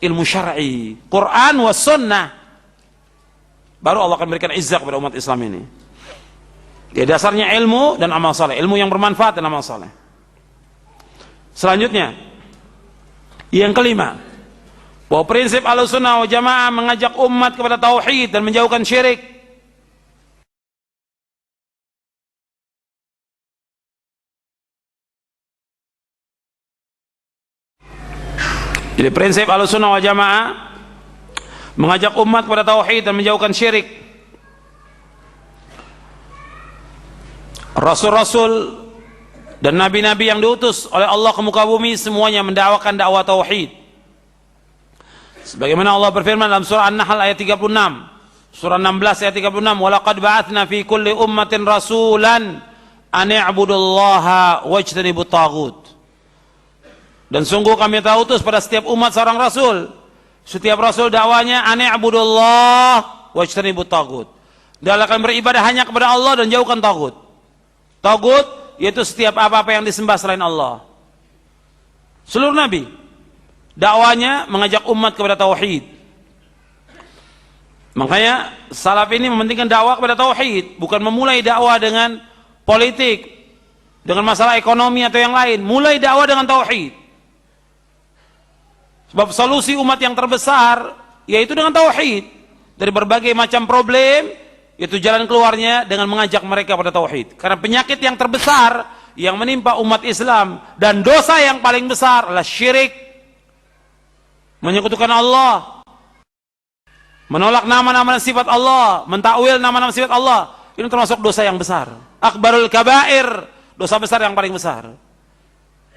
Ilmu syar'i, Quran wa Sunnah. Baru Allah akan berikan izzah kepada umat Islam ini. Jadi dasarnya ilmu dan amal saleh, ilmu yang bermanfaat dan amal saleh. Selanjutnya, yang kelima, bahwa prinsip Ahlussunnah wal Jamaah mengajak umat kepada tauhid dan menjauhkan syirik. Jadi prinsip Ahlussunnah wal Jamaah mengajak umat kepada tauhid dan menjauhkan syirik. Rasul-rasul dan nabi-nabi yang diutus oleh Allah ke muka bumi semuanya mendakwakan dakwah tauhid. Sebagaimana Allah berfirman dalam surah An-Nahl ayat 36, surah 16 ayat 36, "Walaqad ba'atsna fi kulli ummatin rasulan an i'budullaha wajtanibut taghut." Dan sungguh kami telah utus pada setiap umat seorang rasul. Setiap rasul dakwanya an i'budullah wajtanibut taghut. Dia akan beribadah hanya kepada Allah dan jauhkan taghut. Taghut yaitu setiap apa-apa yang disembah selain Allah. Seluruh nabi dakwanya mengajak umat kepada tauhid. Makanya salaf ini mementingkan dakwah kepada tauhid, bukan memulai dakwah dengan politik, dengan masalah ekonomi atau yang lain. Mulai dakwah dengan tauhid. Sebab solusi umat yang terbesar yaitu dengan tauhid. Dari berbagai macam problem, itu jalan keluarnya dengan mengajak mereka pada tauhid. Karena penyakit yang terbesar yang menimpa umat Islam dan dosa yang paling besar adalah syirik, menyekutukan Allah, menolak nama-nama sifat Allah, mentakwil nama-nama sifat Allah. Ini termasuk dosa yang besar. Akbarul kabair, dosa besar yang paling besar.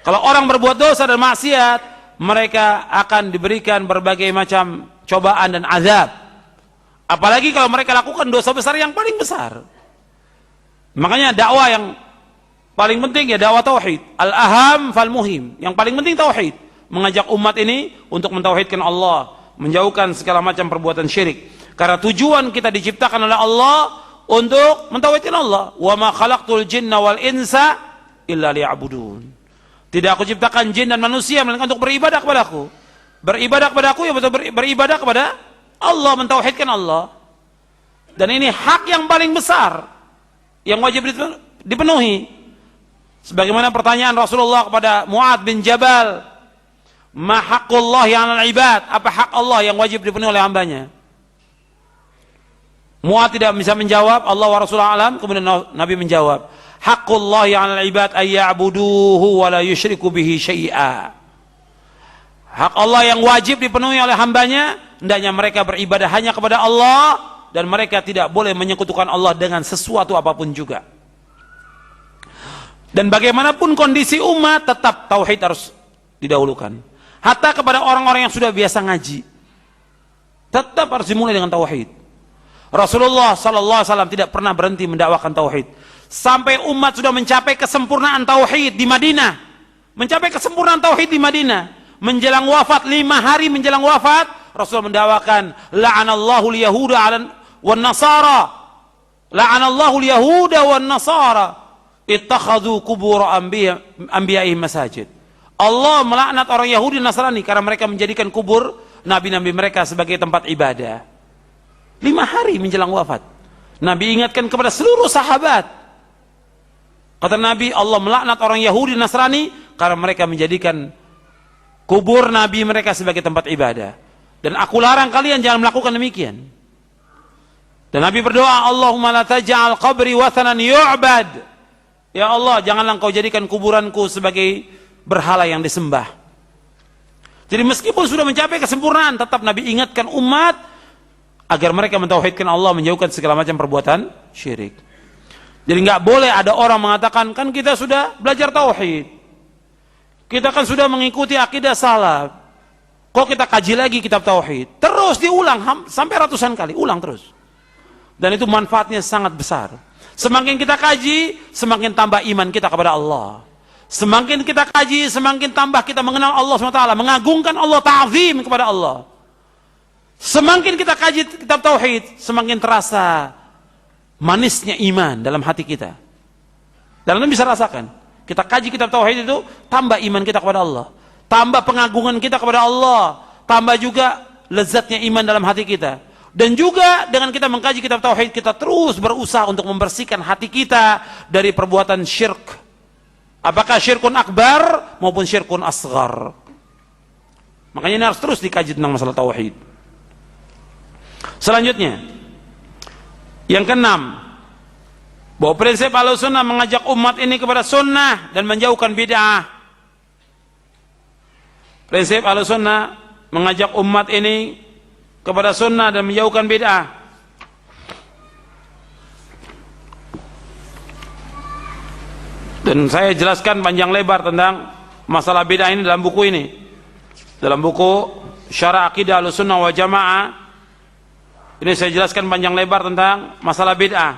Kalau orang berbuat dosa dan maksiat, mereka akan diberikan berbagai macam cobaan dan azab. Apalagi kalau mereka lakukan dosa besar yang paling besar. Makanya dakwah yang paling penting ya dakwah tauhid. Al-aham fal muhim. Yang paling penting tauhid. Mengajak umat ini untuk mentauhidkan Allah, menjauhkan segala macam perbuatan syirik. Karena tujuan kita diciptakan oleh Allah untuk mentauhidkan Allah. Wa ma khalaqtul jinna wal insa illa liya'budun. Tidak aku ciptakan jin dan manusia melainkan untuk beribadah kepadaku. Beribadah kepadaku ya betul beribadah kepada Allah, mentauhidkan Allah. Dan ini hak yang paling besar yang wajib dipenuhi. Sebagaimana pertanyaan Rasulullah kepada Mu'adz bin Jabal, "Ma haqqullahi 'alal 'ibad?" Apa hak Allah yang wajib dipenuhi oleh hambanya? Mu'adz tidak bisa menjawab, Allah wa Rasulullah alam, kemudian Nabi menjawab, "Haqqullahi 'alal 'ibad ay ya'buduhu wa la yusyriku bihi syai'a." Hak Allah yang wajib dipenuhi oleh hambanya, hendaknya mereka beribadah hanya kepada Allah dan mereka tidak boleh menyekutukan Allah dengan sesuatu apapun juga. Dan bagaimanapun kondisi umat, tetap tauhid harus didahulukan. Hatta kepada orang-orang yang sudah biasa ngaji, tetap harus dimulai dengan tauhid. Rasulullah sallallahu alaihi wasallam tidak pernah berhenti mendakwakan tauhid. Sampai umat sudah mencapai kesempurnaan tauhid di Madinah. Mencapai kesempurnaan tauhid di Madinah. Menjelang wafat, 5 hari menjelang wafat, Rasul mendakwakan, la'anallahu al-yahuda wan nasara. La'anallahu al-yahuda wan nasara ittakhadhu qubur anbiya'ihim masajid. Allah melaknat orang Yahudi dan Nasrani karena mereka menjadikan kubur nabi-nabi mereka sebagai tempat ibadah. 5 hari menjelang wafat, Nabi ingatkan kepada seluruh sahabat. Kata Nabi, Allah melaknat orang Yahudi dan Nasrani karena mereka menjadikan kubur nabi mereka sebagai tempat ibadah. Dan aku larang kalian jangan melakukan demikian. Dan Nabi berdoa, Allahumma la taj'al qabri wathanan yu'bad. Ya Allah, janganlah engkau jadikan kuburanku sebagai berhala yang disembah. Jadi meskipun sudah mencapai kesempurnaan, tetap Nabi ingatkan umat agar mereka mentauhidkan Allah, menjauhkan segala macam perbuatan syirik. Jadi nggak boleh ada orang mengatakan, kan kita sudah belajar tauhid, kita kan sudah mengikuti akidah salaf, kok kita kaji lagi kitab tauhid? Terus diulang sampai ratusan kali, ulang terus. Dan itu manfaatnya sangat besar. Semakin kita kaji, semakin tambah iman kita kepada Allah. Semakin kita kaji, semakin tambah kita mengenal Allah SWT, mengagungkan Allah, ta'zim kepada Allah. Semakin kita kaji kitab tauhid, semakin terasa manisnya iman dalam hati kita. Dan Anda bisa rasakan, kita kaji kitab tauhid itu tambah iman kita kepada Allah, tambah pengagungan kita kepada Allah, tambah juga lezatnya iman dalam hati kita. Dan juga dengan kita mengkaji kitab tauhid, kita terus berusaha untuk membersihkan hati kita dari perbuatan syirk. Apakah syirkun akbar maupun syirkun asghar. Makanya ini harus terus dikaji tentang masalah tauhid. Selanjutnya, yang keenam, bahwa prinsip Ahlussunnah mengajak umat ini kepada sunnah dan menjauhkan bid'ah. Prinsip Ahlussunnah mengajak umat ini kepada sunnah dan menjauhkan bid'ah. Dan saya jelaskan panjang lebar tentang masalah bid'ah ini dalam buku ini, dalam buku Syarah Aqidah Ahlussunnah wal Jamaah. Ini saya jelaskan panjang lebar tentang masalah bid'ah.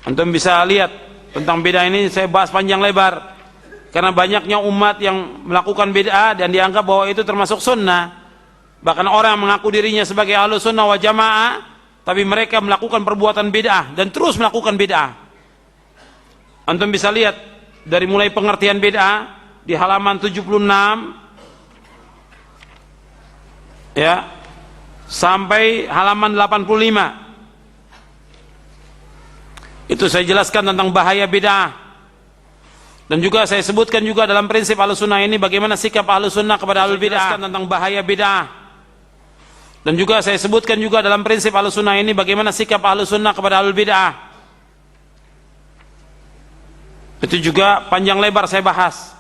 Antum bisa lihat tentang bid'ah ini, saya bahas panjang lebar karena banyaknya umat yang melakukan bid'ah dan dianggap bahwa itu termasuk sunnah. Bahkan orang yang mengaku dirinya sebagai Ahlussunnah wal Jamaah, tapi mereka melakukan perbuatan bid'ah dan terus melakukan bid'ah. Antum bisa lihat dari mulai pengertian bid'ah di halaman 76 ya sampai halaman 85. Itu saya jelaskan tentang bahaya bid'ah. Dan juga saya sebutkan juga dalam prinsip Ahlussunnah ini bagaimana sikap Ahlussunnah kepada ahlul bid'ah, tentang bahaya bid'ah. Dan juga saya sebutkan juga dalam prinsip Ahlussunnah ini bagaimana sikap Ahlussunnah kepada ahlul bid'ah. Itu juga panjang lebar saya bahas.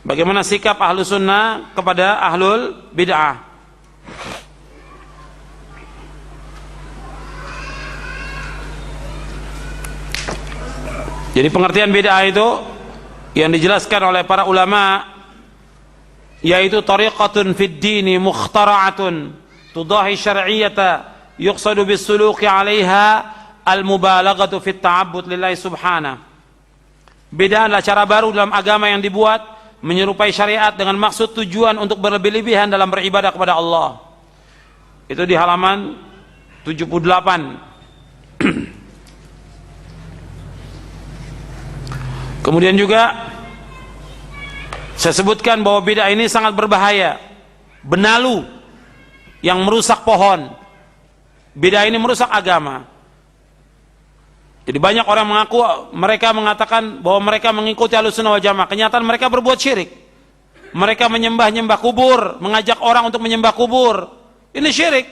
Bagaimana sikap Ahlussunnah kepada ahlul bid'ah. Jadi pengertian bid'ah itu yang dijelaskan oleh para ulama, yaitu tariqatun fid dini mukhtara'atun tudahi syar'iyyata yuqsadu bis suluki 'alaiha al mubalaghatu fit ta'abbud lillahi subhanahu. Bid'ah adalah cara baru dalam agama yang dibuat menyerupai syariat dengan maksud tujuan untuk berlebih-lebihan dalam beribadah kepada Allah. Itu di halaman 78. Kemudian juga saya sebutkan bahwa bid'ah ini sangat berbahaya. Benalu yang merusak pohon. Bid'ah ini merusak agama. Jadi banyak orang mengaku, mereka mengatakan bahwa mereka mengikuti Ahlussunnah wal Jamaah. Kenyataan mereka berbuat syirik. Mereka menyembah-nyembah kubur, mengajak orang untuk menyembah kubur. Ini syirik.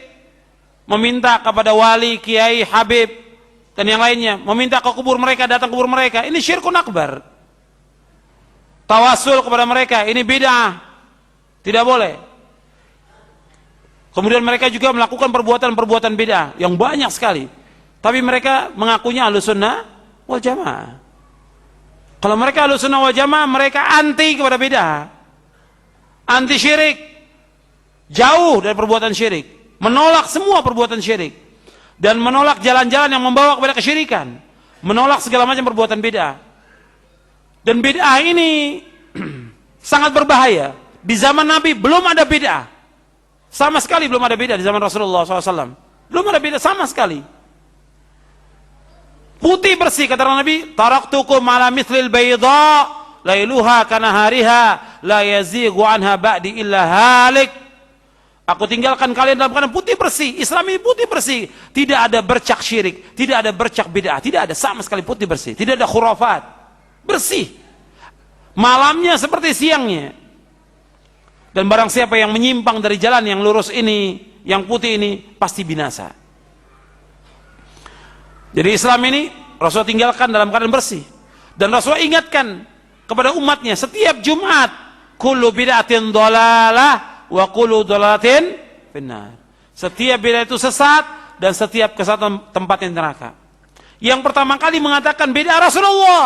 Meminta kepada wali, kiai, habib, dan yang lainnya. Meminta ke kubur mereka, datang ke kubur mereka. Ini syirkun akbar. Tawasul kepada mereka, ini bid'ah. Tidak boleh. Kemudian mereka juga melakukan perbuatan-perbuatan bid'ah yang banyak sekali. Tapi mereka mengakunya Ahlussunnah wal Jamaah. Kalau mereka Ahlussunnah wal Jamaah, mereka anti kepada bid'ah. Anti syirik. Jauh dari perbuatan syirik. Menolak semua perbuatan syirik. Dan menolak jalan-jalan yang membawa kepada kesyirikan. Menolak segala macam perbuatan bid'ah. Dan bid'ah ini sangat berbahaya. Di zaman Nabi belum ada bid'ah. Sama sekali belum ada bid'ah di zaman Rasulullah SAW. Belum ada bid'ah sama sekali. Putih bersih, kata Nabi, taraktukum ala mithlil bayda lailuha kanahariha la yazighu anha ba'di illa halik. Aku tinggalkan kalian dalam keadaan putih bersih. Islam ini putih bersih. Tidak ada bercak syirik, tidak ada bercak bid'ah, tidak ada, sama sekali putih bersih. Tidak ada khurafat. Bersih. Malamnya seperti siangnya. Dan barang siapa yang menyimpang dari jalan yang lurus ini, yang putih ini, pasti binasa. Jadi Islam ini Rasulullah tinggalkan dalam keadaan bersih. Dan Rasulullah ingatkan kepada umatnya setiap Jumat, kullu bid'atin dhalalah wa kullu dhalalatin finnar. Setiap bid'ah itu sesat dan setiap kesesatan tempatnya neraka. Yang pertama kali mengatakan bid'ah Rasulullah.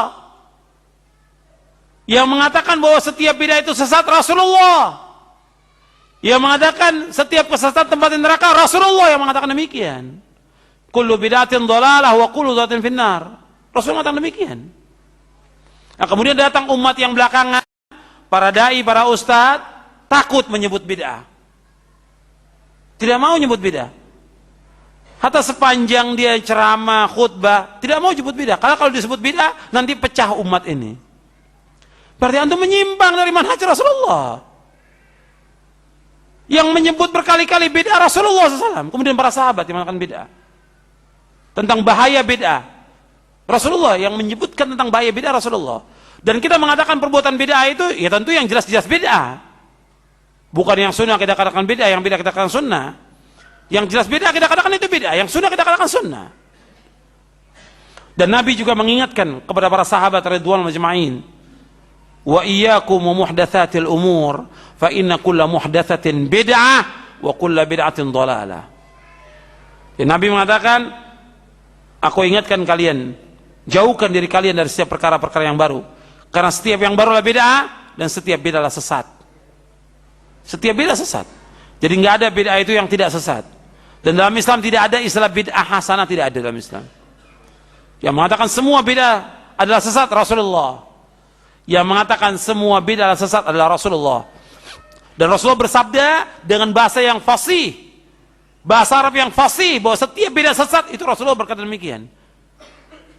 Yang mengatakan bahwa setiap bid'ah itu sesat Rasulullah. Yang mengatakan setiap kesesatan tempatnya neraka Rasulullah yang mengatakan demikian. Kullu bid'atin dhalalah wa kullu dhalatin finnar. Rasulullah mengatakan demikian. Nah, kemudian datang umat yang belakangan, para dai, para ustadz, takut menyebut bid'ah. Tidak mau nyebut bid'ah. Hatta sepanjang dia ceramah, khutbah, tidak mau nyebut bid'ah. Karena kalau disebut bid'ah, nanti pecah umat ini. Berarti antum menyimpang dari manhaj Rasulullah. Yang menyebut berkali-kali bid'ah Rasulullah SAW. Kemudian para sahabat yang mengatakan bid'ah. Tentang bahaya bid'ah. Rasulullah yang menyebutkan tentang bahaya bid'ah Rasulullah. Dan kita mengatakan perbuatan bid'ah itu, ya tentu yang jelas-jelas bid'ah. Bukan yang sunnah kita katakan bid'ah, yang bid'ah kita katakan sunnah. Yang jelas bid'ah kita katakan itu bid'ah, yang sunnah kita katakan sunnah. Dan Nabi juga mengingatkan kepada para sahabat ridwan majma'in, wa iyyakum wa muhdatsatil umur fa inna kulla muhdatsatin bid'ah wa kulla bid'atin dhalalah. Nabi mengatakan, aku ingatkan kalian, jauhkan diri kalian dari setiap perkara-perkara yang baru, karena setiap yang baru adalah bid'ah dan setiap bid'ah adalah sesat. Setiap bid'ah sesat. Jadi nggak ada bid'ah itu yang tidak sesat. Dan dalam Islam tidak ada istilah bid'ah hasanah, tidak ada dalam Islam. Yang mengatakan semua bid'ah adalah sesat Rasulullah. Yang mengatakan semua bid'ah adalah sesat adalah Rasulullah. Dan Rasulullah bersabda dengan bahasa yang fasih, bahasa Arab yang fasih, bahwa setiap bid'ah sesat, itu Rasulullah berkata demikian.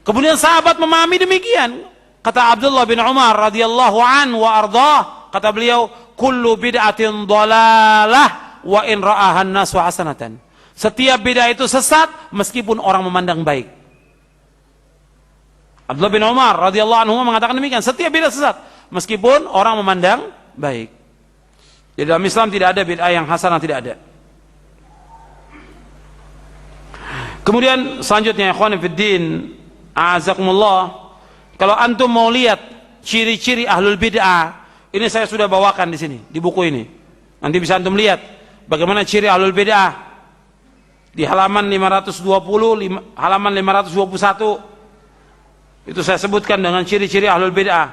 Kemudian sahabat memahami demikian. Kata Abdullah bin Umar radhiyallahu anhu wa ardhah, kata beliau, kullu bid'atin dhalalah wa in ra'ahan nasu hasanatan. Setiap bid'ah itu sesat meskipun orang memandang baik. Abdullah bin Umar radhiyallahu anhu mengatakan demikian, setiap bid'ah sesat meskipun orang memandang baik. Jadi dalam Islam tidak ada bid'ah yang hasanah, tidak ada. Kemudian selanjutnya, ikhwan fiddin, a'azakumullah, kalau antum mau lihat ciri-ciri ahlul bid'ah, ini saya sudah bawakan di sini, di buku ini. Nanti bisa antum lihat bagaimana ciri ahlul bid'ah di halaman 520, halaman 521. Itu saya sebutkan dengan ciri-ciri ahlul bid'ah.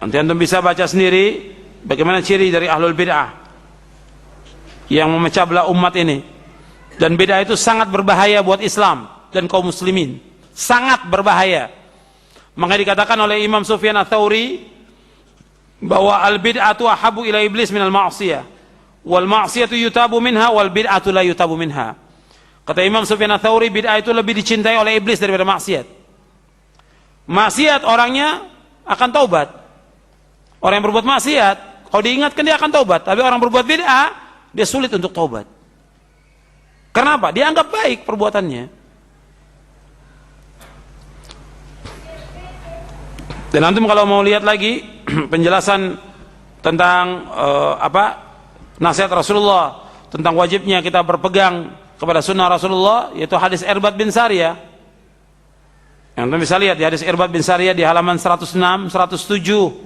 Nanti antum bisa baca sendiri bagaimana ciri dari ahlul bid'ah yang memecah belah umat ini. Dan bid'ah itu sangat berbahaya buat Islam dan kaum muslimin, sangat berbahaya. Maka dikatakan oleh Imam Sufyan Ats-Tsauri bahwa al bid'atu ahabu ila iblis minal ma'siyah, wal ma'siyatu yutabu minha wal bid'atu la yutabu minha. Kata Imam Sufyan Ats-Tsauri, bid'ah itu lebih dicintai oleh iblis daripada maksiat. Maksiat orangnya akan taubat. Orang yang berbuat maksiat, kalau diingatkan dia akan taubat. Tapi orang berbuat bid'ah, dia sulit untuk taubat. Kenapa? Dia anggap baik perbuatannya. Dan antum kalau mau lihat lagi penjelasan tentang nasihat Rasulullah tentang wajibnya kita berpegang kepada sunnah Rasulullah, yaitu hadis Irbad bin Sariyah. Yang antum bisa lihat di hadis Irbad bin Sariyah di halaman 106, 107.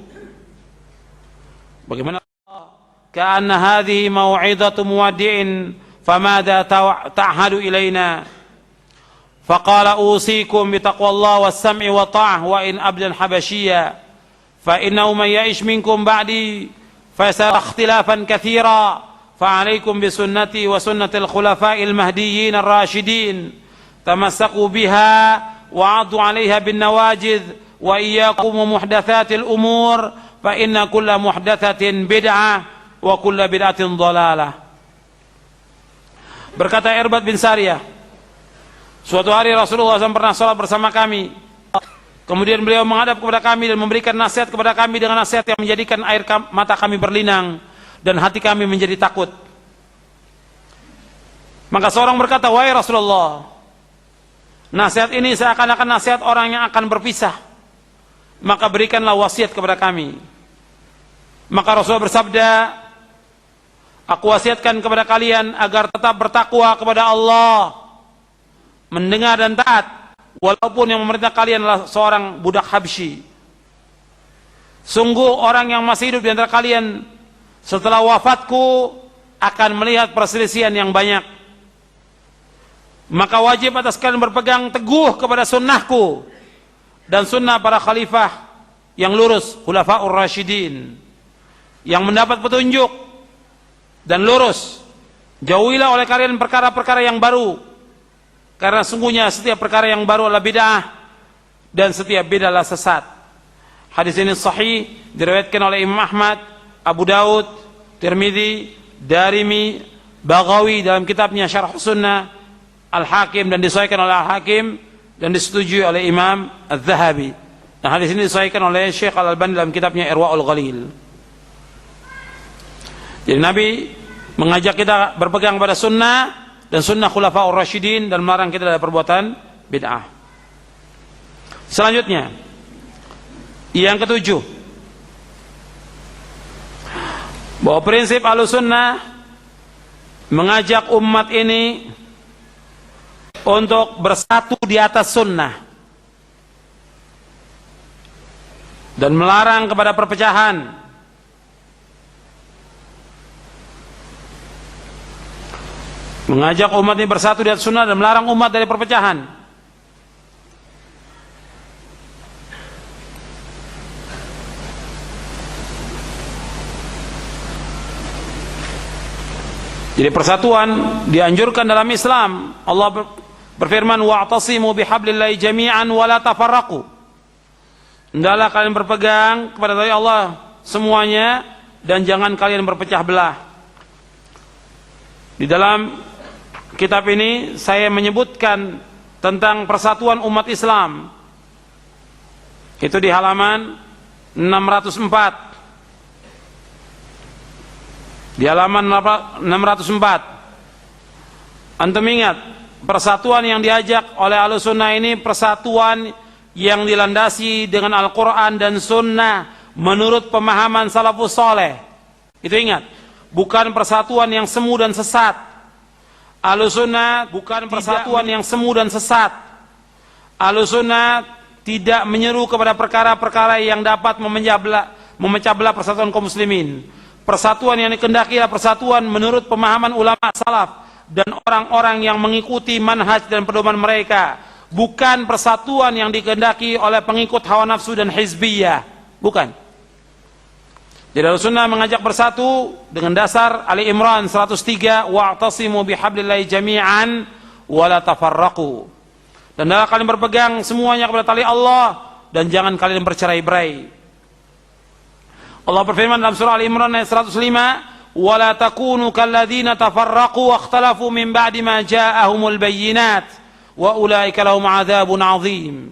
Bagaimana? Ka'anna hadhihi mau'izatu muwaddi'in famada ta'hadu ilaina. Faqala usikum bitaqwallah was-sam'i wa ta'ah wa in abdan habasyiya fa innahu man ya'ish minkum ba'di fasara ikhtilafan katsira fa 'alaikum bi sunnati wa sunnatil khulafa'il mahdiyyin ar-rasyidin tamassaku biha wa 'addu 'alaiha bin nawajidh wa iyyakum muhdatsatil umur fa inna kulla muhdatsatin bid'ah wa kulla bid'atin dhalalah. Berkata Irbad bin Sariyah, suatu hari Rasulullah SAW pernah sholat bersama kami. Kemudian beliau menghadap kepada kami dan memberikan nasihat kepada kami dengan nasihat yang menjadikan air mata kami berlinang dan hati kami menjadi takut. Maka seorang berkata, wahai Rasulullah, nasihat ini seakan-akan nasihat orang yang akan berpisah. Maka berikanlah wasiat kepada kami. Maka Rasulullah bersabda, aku wasiatkan kepada kalian agar tetap bertakwa kepada Allah, mendengar dan taat, walaupun yang memerintah kalian adalah seorang budak Habsyi. Sungguh orang yang masih hidup di antara kalian setelah wafatku akan melihat perselisihan yang banyak. Maka wajib atas kalian berpegang teguh kepada sunnahku dan sunnah para khalifah yang lurus, khulafaur rasyidin, yang mendapat petunjuk dan lurus. Jauhilah oleh kalian perkara-perkara yang baru, karena sungguhnya setiap perkara yang baru adalah bid'ah dan setiap bid'ah adalah sesat. Hadis ini sahih, diriwayatkan oleh Imam Ahmad, Abu Daud, Tirmidzi, Darimi, Baghawi dalam kitabnya Syarh Sunnah, Al-Hakim, dan disahihkan oleh Al-Hakim dan disetujui oleh Imam Az-Zahabi. Nah, hadis ini disahihkan oleh Syekh Al-Albani dalam kitabnya Irwaul Ghalil. Jadi Nabi mengajak kita berpegang pada sunnah dan sunnah khulafaur rasyidin dan melarang kita dari perbuatan bid'ah. Selanjutnya, yang ketujuh, bahwa prinsip Ahlussunnah mengajak umat ini untuk bersatu di atas sunnah dan melarang kepada perpecahan. Mengajak umat ini bersatu di atas sunnah dan melarang umat dari perpecahan. Jadi persatuan dianjurkan dalam Islam. Allah berfirman, wa'tasimu bihablillahi jami'an wa la tafarraqu. Hendaklah kalian berpegang kepada tali Allah semuanya dan jangan kalian berpecah belah. Di dalam kitab ini saya menyebutkan tentang persatuan umat Islam. Itu di halaman 604. Di halaman 604. Antum ingat, persatuan yang diajak oleh Ahlussunnah ini persatuan yang dilandasi dengan Al-Quran dan Sunnah menurut pemahaman salafus saleh. Itu ingat, bukan persatuan yang semu dan sesat. Ahlussunnah bukan persatuan yang semu dan sesat. Ahlussunnah tidak menyeru kepada perkara-perkara yang dapat memecah belah persatuan kaum muslimin. Persatuan yang dikehendaki adalah persatuan menurut pemahaman ulama salaf dan orang-orang yang mengikuti manhaj dan pedoman mereka, bukan persatuan yang dikehendaki oleh pengikut hawa nafsu dan hizbiyah. Bukan. Jadi Ahlussunnah mengajak bersatu dengan dasar Ali Imran 103, wa'tasimu bihablillahi jami'an wa la tafarraqu. Dan hendaklah kalian berpegang semuanya kepada tali Allah dan jangan kalian bercerai-berai. Allah berfirman dalam surah Ali Imran ayat 105, wa la takunu kalladzina tafarraqu wa ikhtalafu min ba'di ma ja'ahumul bayyinat wa ulaika lahum 'adzabun 'adzim.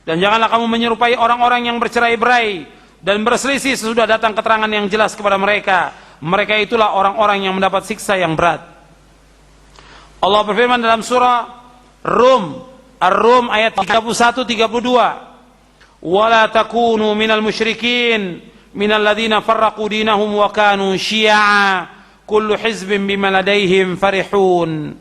Dan janganlah kamu menyerupai orang-orang yang bercerai-berai dan berselisih sesudah datang keterangan yang jelas kepada mereka. Mereka itulah orang-orang yang mendapat siksa yang berat. Allah berfirman dalam surah Rum, Ar-Rum ayat 31-32, wala takunu minal musyrikin minal ladzina farraqu dinahum wa kanu syi'a kullu hizbin bima ladaihim farihun.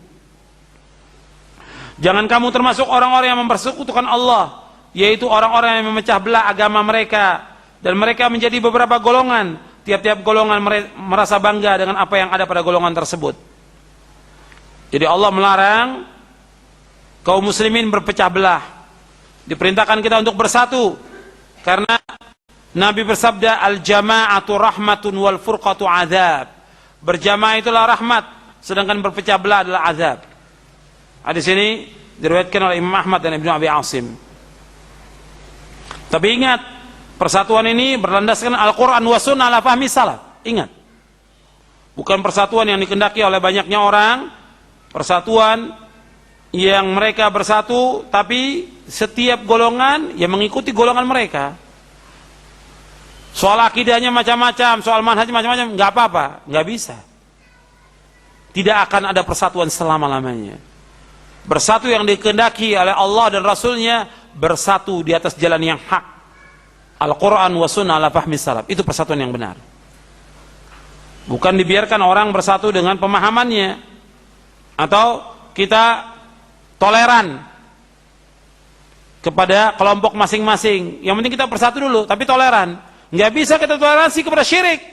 Jangan kamu termasuk orang-orang yang mempersekutukan Allah, yaitu orang-orang yang memecah belah agama mereka, dan mereka menjadi beberapa golongan, tiap-tiap golongan merasa bangga dengan apa yang ada pada golongan tersebut. Jadi Allah melarang kaum muslimin berpecah belah. Diperintahkan kita untuk bersatu, karena Nabi bersabda, al-jama'atu rahmatun wal furqatu azab. Berjamaah itulah rahmat, sedangkan berpecah belah adalah azab. Hadis ini diriwayatkan oleh Imam Ahmad dan Ibnu Abi Asim. Tapi ingat, persatuan ini berlandaskan Al-Quran wa sunnah ala fahmi salaf. Ingat, bukan persatuan yang dikehendaki oleh banyaknya orang, persatuan yang mereka bersatu tapi setiap golongan yang mengikuti golongan mereka. Soal akidahnya macam-macam, soal manhaj macam-macam, nggak apa-apa, nggak bisa. Tidak akan ada persatuan selama-lamanya. Bersatu yang dikehendaki oleh Allah dan Rasulnya, bersatu di atas jalan yang hak, Al-Quran wa sunnah ala fahmi salaf. Itu persatuan yang benar. Bukan dibiarkan orang bersatu dengan pemahamannya, atau kita toleran kepada kelompok masing-masing. Yang penting kita bersatu dulu, tapi toleran. Nggak bisa kita toleransi kepada syirik.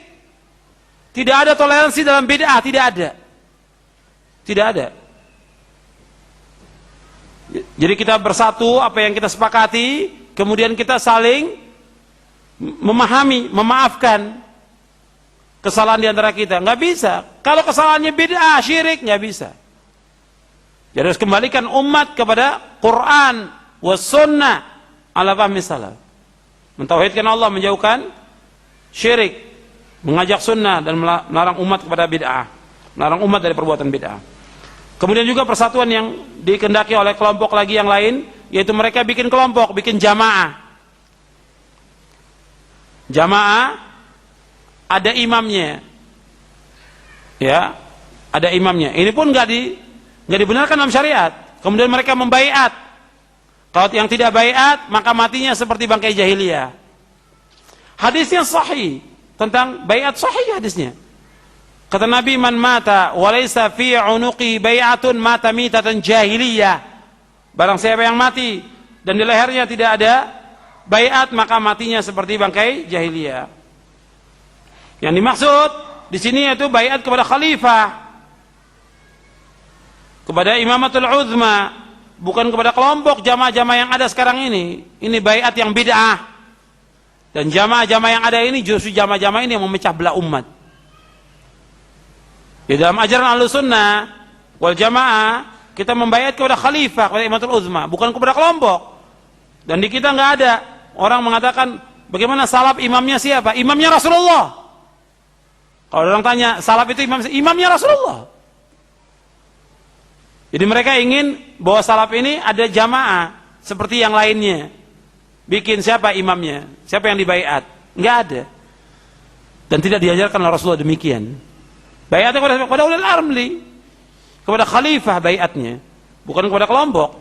Tidak ada toleransi dalam bid'ah, tidak ada. Tidak ada. Jadi kita bersatu, apa yang kita sepakati, kemudian kita saling memahami, memaafkan kesalahan di antara kita. Nggak bisa. Kalau kesalahannya bid'ah, syirik, nggak bisa. Jadi harus kembalikan umat kepada Quran was sunnah ala fahmi salaf. Mentauhidkan Allah, menjauhkan syirik, mengajak sunnah dan melarang umat kepada bid'ah, melarang umat dari perbuatan bid'ah. Kemudian juga persatuan yang dikehendaki oleh kelompok lagi yang lain, yaitu mereka bikin kelompok, bikin jamaah. Jamaah ada imamnya, ya, ada imamnya. Ini pun nggak dibenarkan dalam syariat. Kemudian mereka membaiat. Kalau yang tidak baiat, maka matinya seperti bangkai jahiliyah. Hadisnya sahih tentang baiat, sahih hadisnya. Kata Nabi, man mata walaysa fi unuqi bai'atun mata mitatan jahiliyah. Barang siapa yang mati dan di lehernya tidak ada baiat, maka matinya seperti bangkai jahiliyah. Yang dimaksud di sini yaitu baiat kepada khalifah, kepada imamatul uzma, bukan kepada kelompok jamaah-jamaah yang ada sekarang ini. Ini baiat yang bid'ah. Dan jamaah-jamaah yang ada ini justru jamaah-jamaah ini yang memecah belah umat. Di dalam ajaran Ahlussunnah wal Jamaah, kita membaiat kepada khalifah, kepada imamatul uzma, bukan kepada kelompok. Dan di kita nggak ada orang mengatakan, bagaimana salaf imamnya siapa? Imamnya Rasulullah. Kalau orang tanya, salaf itu imamnya Rasulullah. Jadi mereka ingin bahwa salaf ini ada jamaah seperti yang lainnya. Bikin siapa imamnya? Siapa yang dibaiat? Nggak ada. Dan tidak diajarkan oleh Rasulullah demikian. Baiatnya kepada ulil amri, kepada khalifah baiatnya, bukan kepada kelompok.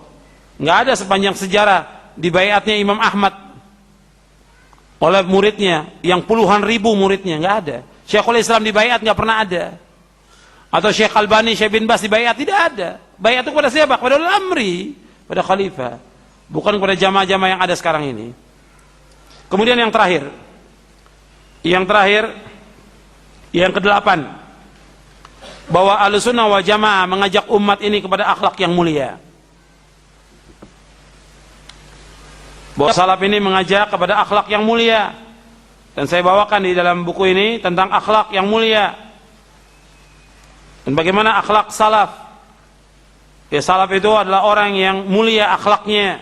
Nggak ada sepanjang sejarah di baiatnya Imam Ahmad oleh muridnya yang puluhan ribu muridnya, nggak ada. Syekhul Islam di baiat nggak pernah ada. Atau Syekh Albani, Syekh bin Bas di baiat, tidak ada. Baiat itu kepada siapa? Kepada ulil amri, pada khalifah, bukan kepada jamaah-jamaah yang ada sekarang ini. Kemudian yang terakhir, yang kedelapan, bahwa Ahlussunnah wal Jamaah mengajak umat ini kepada akhlak yang mulia. Bahwa salaf ini mengajak kepada akhlak yang mulia. Dan saya bawakan di dalam buku ini tentang akhlak yang mulia dan bagaimana akhlak salaf. Ya, salaf itu adalah orang yang mulia akhlaknya,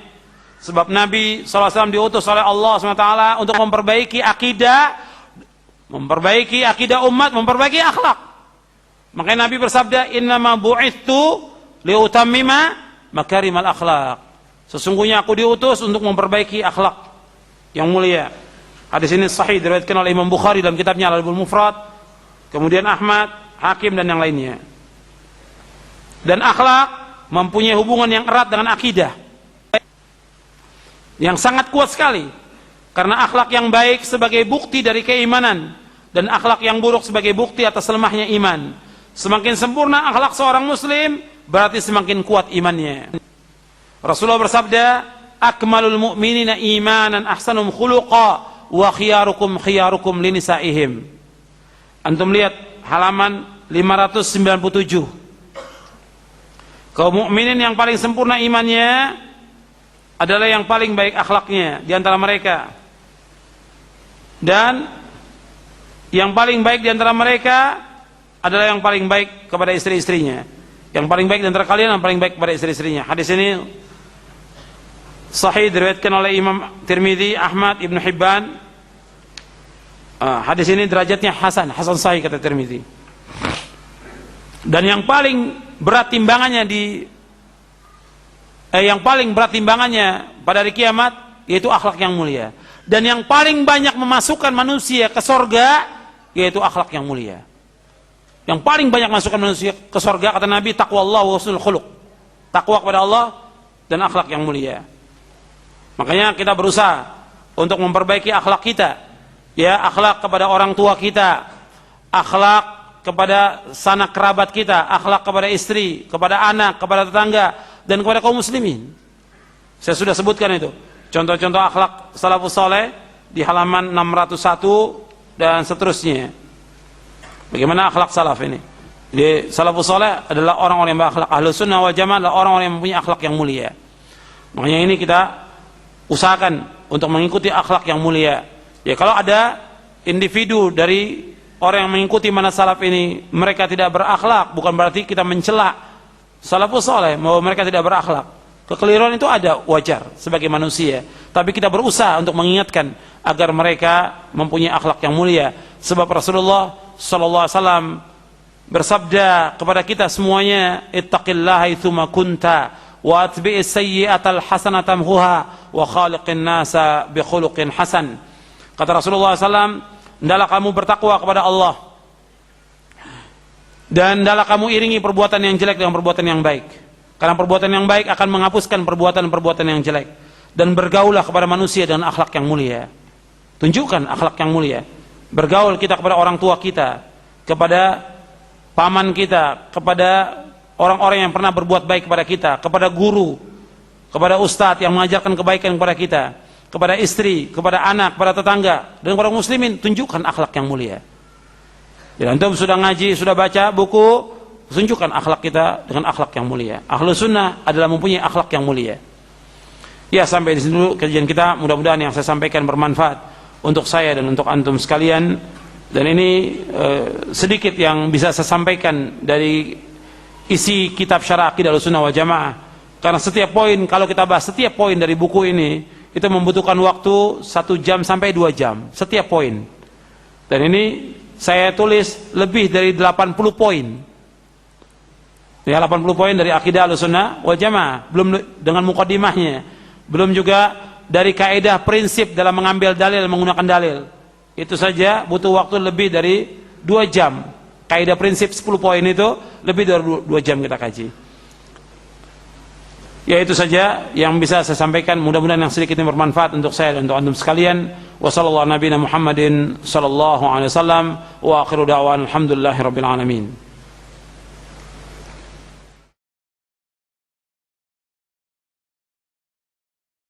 sebab Nabi SAW diutus oleh Allah SWT untuk memperbaiki akidah, memperbaiki akidah umat, memperbaiki akhlak. Makanya Nabi bersabda, innama bu'ithu liutammima makarimal akhlak. Sesungguhnya aku diutus untuk memperbaiki akhlak yang mulia. Hadis ini sahih diriwayatkan oleh Imam Bukhari dalam kitabnya Al-Adbul Mufrad, kemudian Ahmad, Hakim dan yang lainnya. Dan akhlak mempunyai hubungan yang erat dengan akidah, yang sangat kuat sekali. Karena akhlak yang baik sebagai bukti dari keimanan, dan akhlak yang buruk sebagai bukti atas lemahnya iman. Semakin sempurna akhlak seorang muslim, berarti semakin kuat imannya. Rasulullah bersabda, akmalul mu'minina imanan ahsanum khuluqa wa khiyarukum khiyarukum linisaihim. Antum lihat halaman 597. Kaum mukminin yang paling sempurna imannya adalah yang paling baik akhlaknya di antara mereka. Dan yang paling baik di antara mereka adalah yang paling baik kepada istri-istrinya. Yang paling baik di antara kalian yang paling baik kepada istri-istrinya. Hadis ini sahih diriwayatkan oleh Imam Tirmidzi, Ahmad, Ibnu Hibban. Hadis ini derajatnya hasan sahih kata Tirmidzi. Dan yang paling berat timbangannya yang paling berat timbangannya pada hari kiamat yaitu akhlak yang mulia. Dan yang paling banyak memasukkan manusia ke sorga yaitu akhlak yang mulia. Yang paling banyak masukkan manusia ke sorga kata Nabi, taqwallah wa husnul khuluq. Takwa kepada Allah dan akhlak yang mulia. Makanya kita berusaha untuk memperbaiki akhlak kita. Ya, akhlak kepada orang tua kita, akhlak kepada sanak kerabat kita, akhlak kepada istri, kepada anak, kepada tetangga, dan kepada kaum muslimin. Saya sudah sebutkan itu. Contoh-contoh akhlak salafus saleh di halaman 601 dan seterusnya. Bagaimana akhlak salaf ini? Jadi salafus saleh adalah orang-orang yang berakhlak. Ahlus sunnah wal jamaah adalah orang-orang yang mempunyai akhlak yang mulia. Makanya ini kita usahakan untuk mengikuti akhlak yang mulia. Ya, kalau ada individu dari orang yang mengikuti manhaj salaf ini mereka tidak berakhlak, bukan berarti kita mencela salafus saleh bahwa mereka tidak berakhlak. Kekeliruan itu ada, wajar sebagai manusia, tapi kita berusaha untuk mengingatkan agar mereka mempunyai akhlak yang mulia. Sebab Rasulullah sallallahu alaihi wasallam bersabda kepada kita semuanya, ittaqillaha haitsuma kunta wa atbi'is sayyi'atal hasanata tamhuha wa khaliqin nasa bi khuluqin hasan. Kata Rasulullah SAW, hendaklah kamu bertakwa kepada Allah dan hendaklah kamu iringi perbuatan yang jelek dengan perbuatan yang baik, karena perbuatan yang baik akan menghapuskan perbuatan-perbuatan yang jelek. Dan bergaulah kepada manusia dengan akhlak yang mulia. Tunjukkan akhlak yang mulia. Bergaul kita kepada orang tua kita, kepada paman kita, kepada orang-orang yang pernah berbuat baik kepada kita, kepada guru, kepada ustadz yang mengajarkan kebaikan kepada kita, kepada istri, kepada anak, kepada tetangga, dan kepada muslimin. Tunjukkan akhlak yang mulia. Jadi antum sudah ngaji, sudah baca buku, tunjukkan akhlak kita dengan akhlak yang mulia. Ahlus sunnah adalah mempunyai akhlak yang mulia. Ya, sampai di sini dulu kajian kita. Mudah-mudahan yang saya sampaikan bermanfaat untuk saya dan untuk antum sekalian. Dan ini sedikit yang bisa saya sampaikan dari isi kitab Syarah Aqidah Ahlussunnah wal Jamaah. Karena setiap poin, kalau kita bahas setiap poin dari buku ini, itu membutuhkan waktu 1 jam sampai 2 jam setiap poin. Dan ini saya tulis lebih dari 80 poin. Ya, 80 poin dari akidah Ahlussunnah wal Jamaah, belum dengan muqaddimahnya, belum juga dari kaidah prinsip dalam mengambil dalil dan menggunakan dalil. Itu saja butuh waktu lebih dari 2 jam. Kaidah prinsip 10 poin itu lebih dari 2 jam kita kaji. Ya, itu saja yang bisa saya sampaikan. Mudah-mudahan yang sedikit ini bermanfaat untuk saya dan untuk antum sekalian. Wa sallallahu nabiyana Muhammadin sallallahu alaihi wasallam wa akhiru da'wan alhamdulillahirabbil alamin.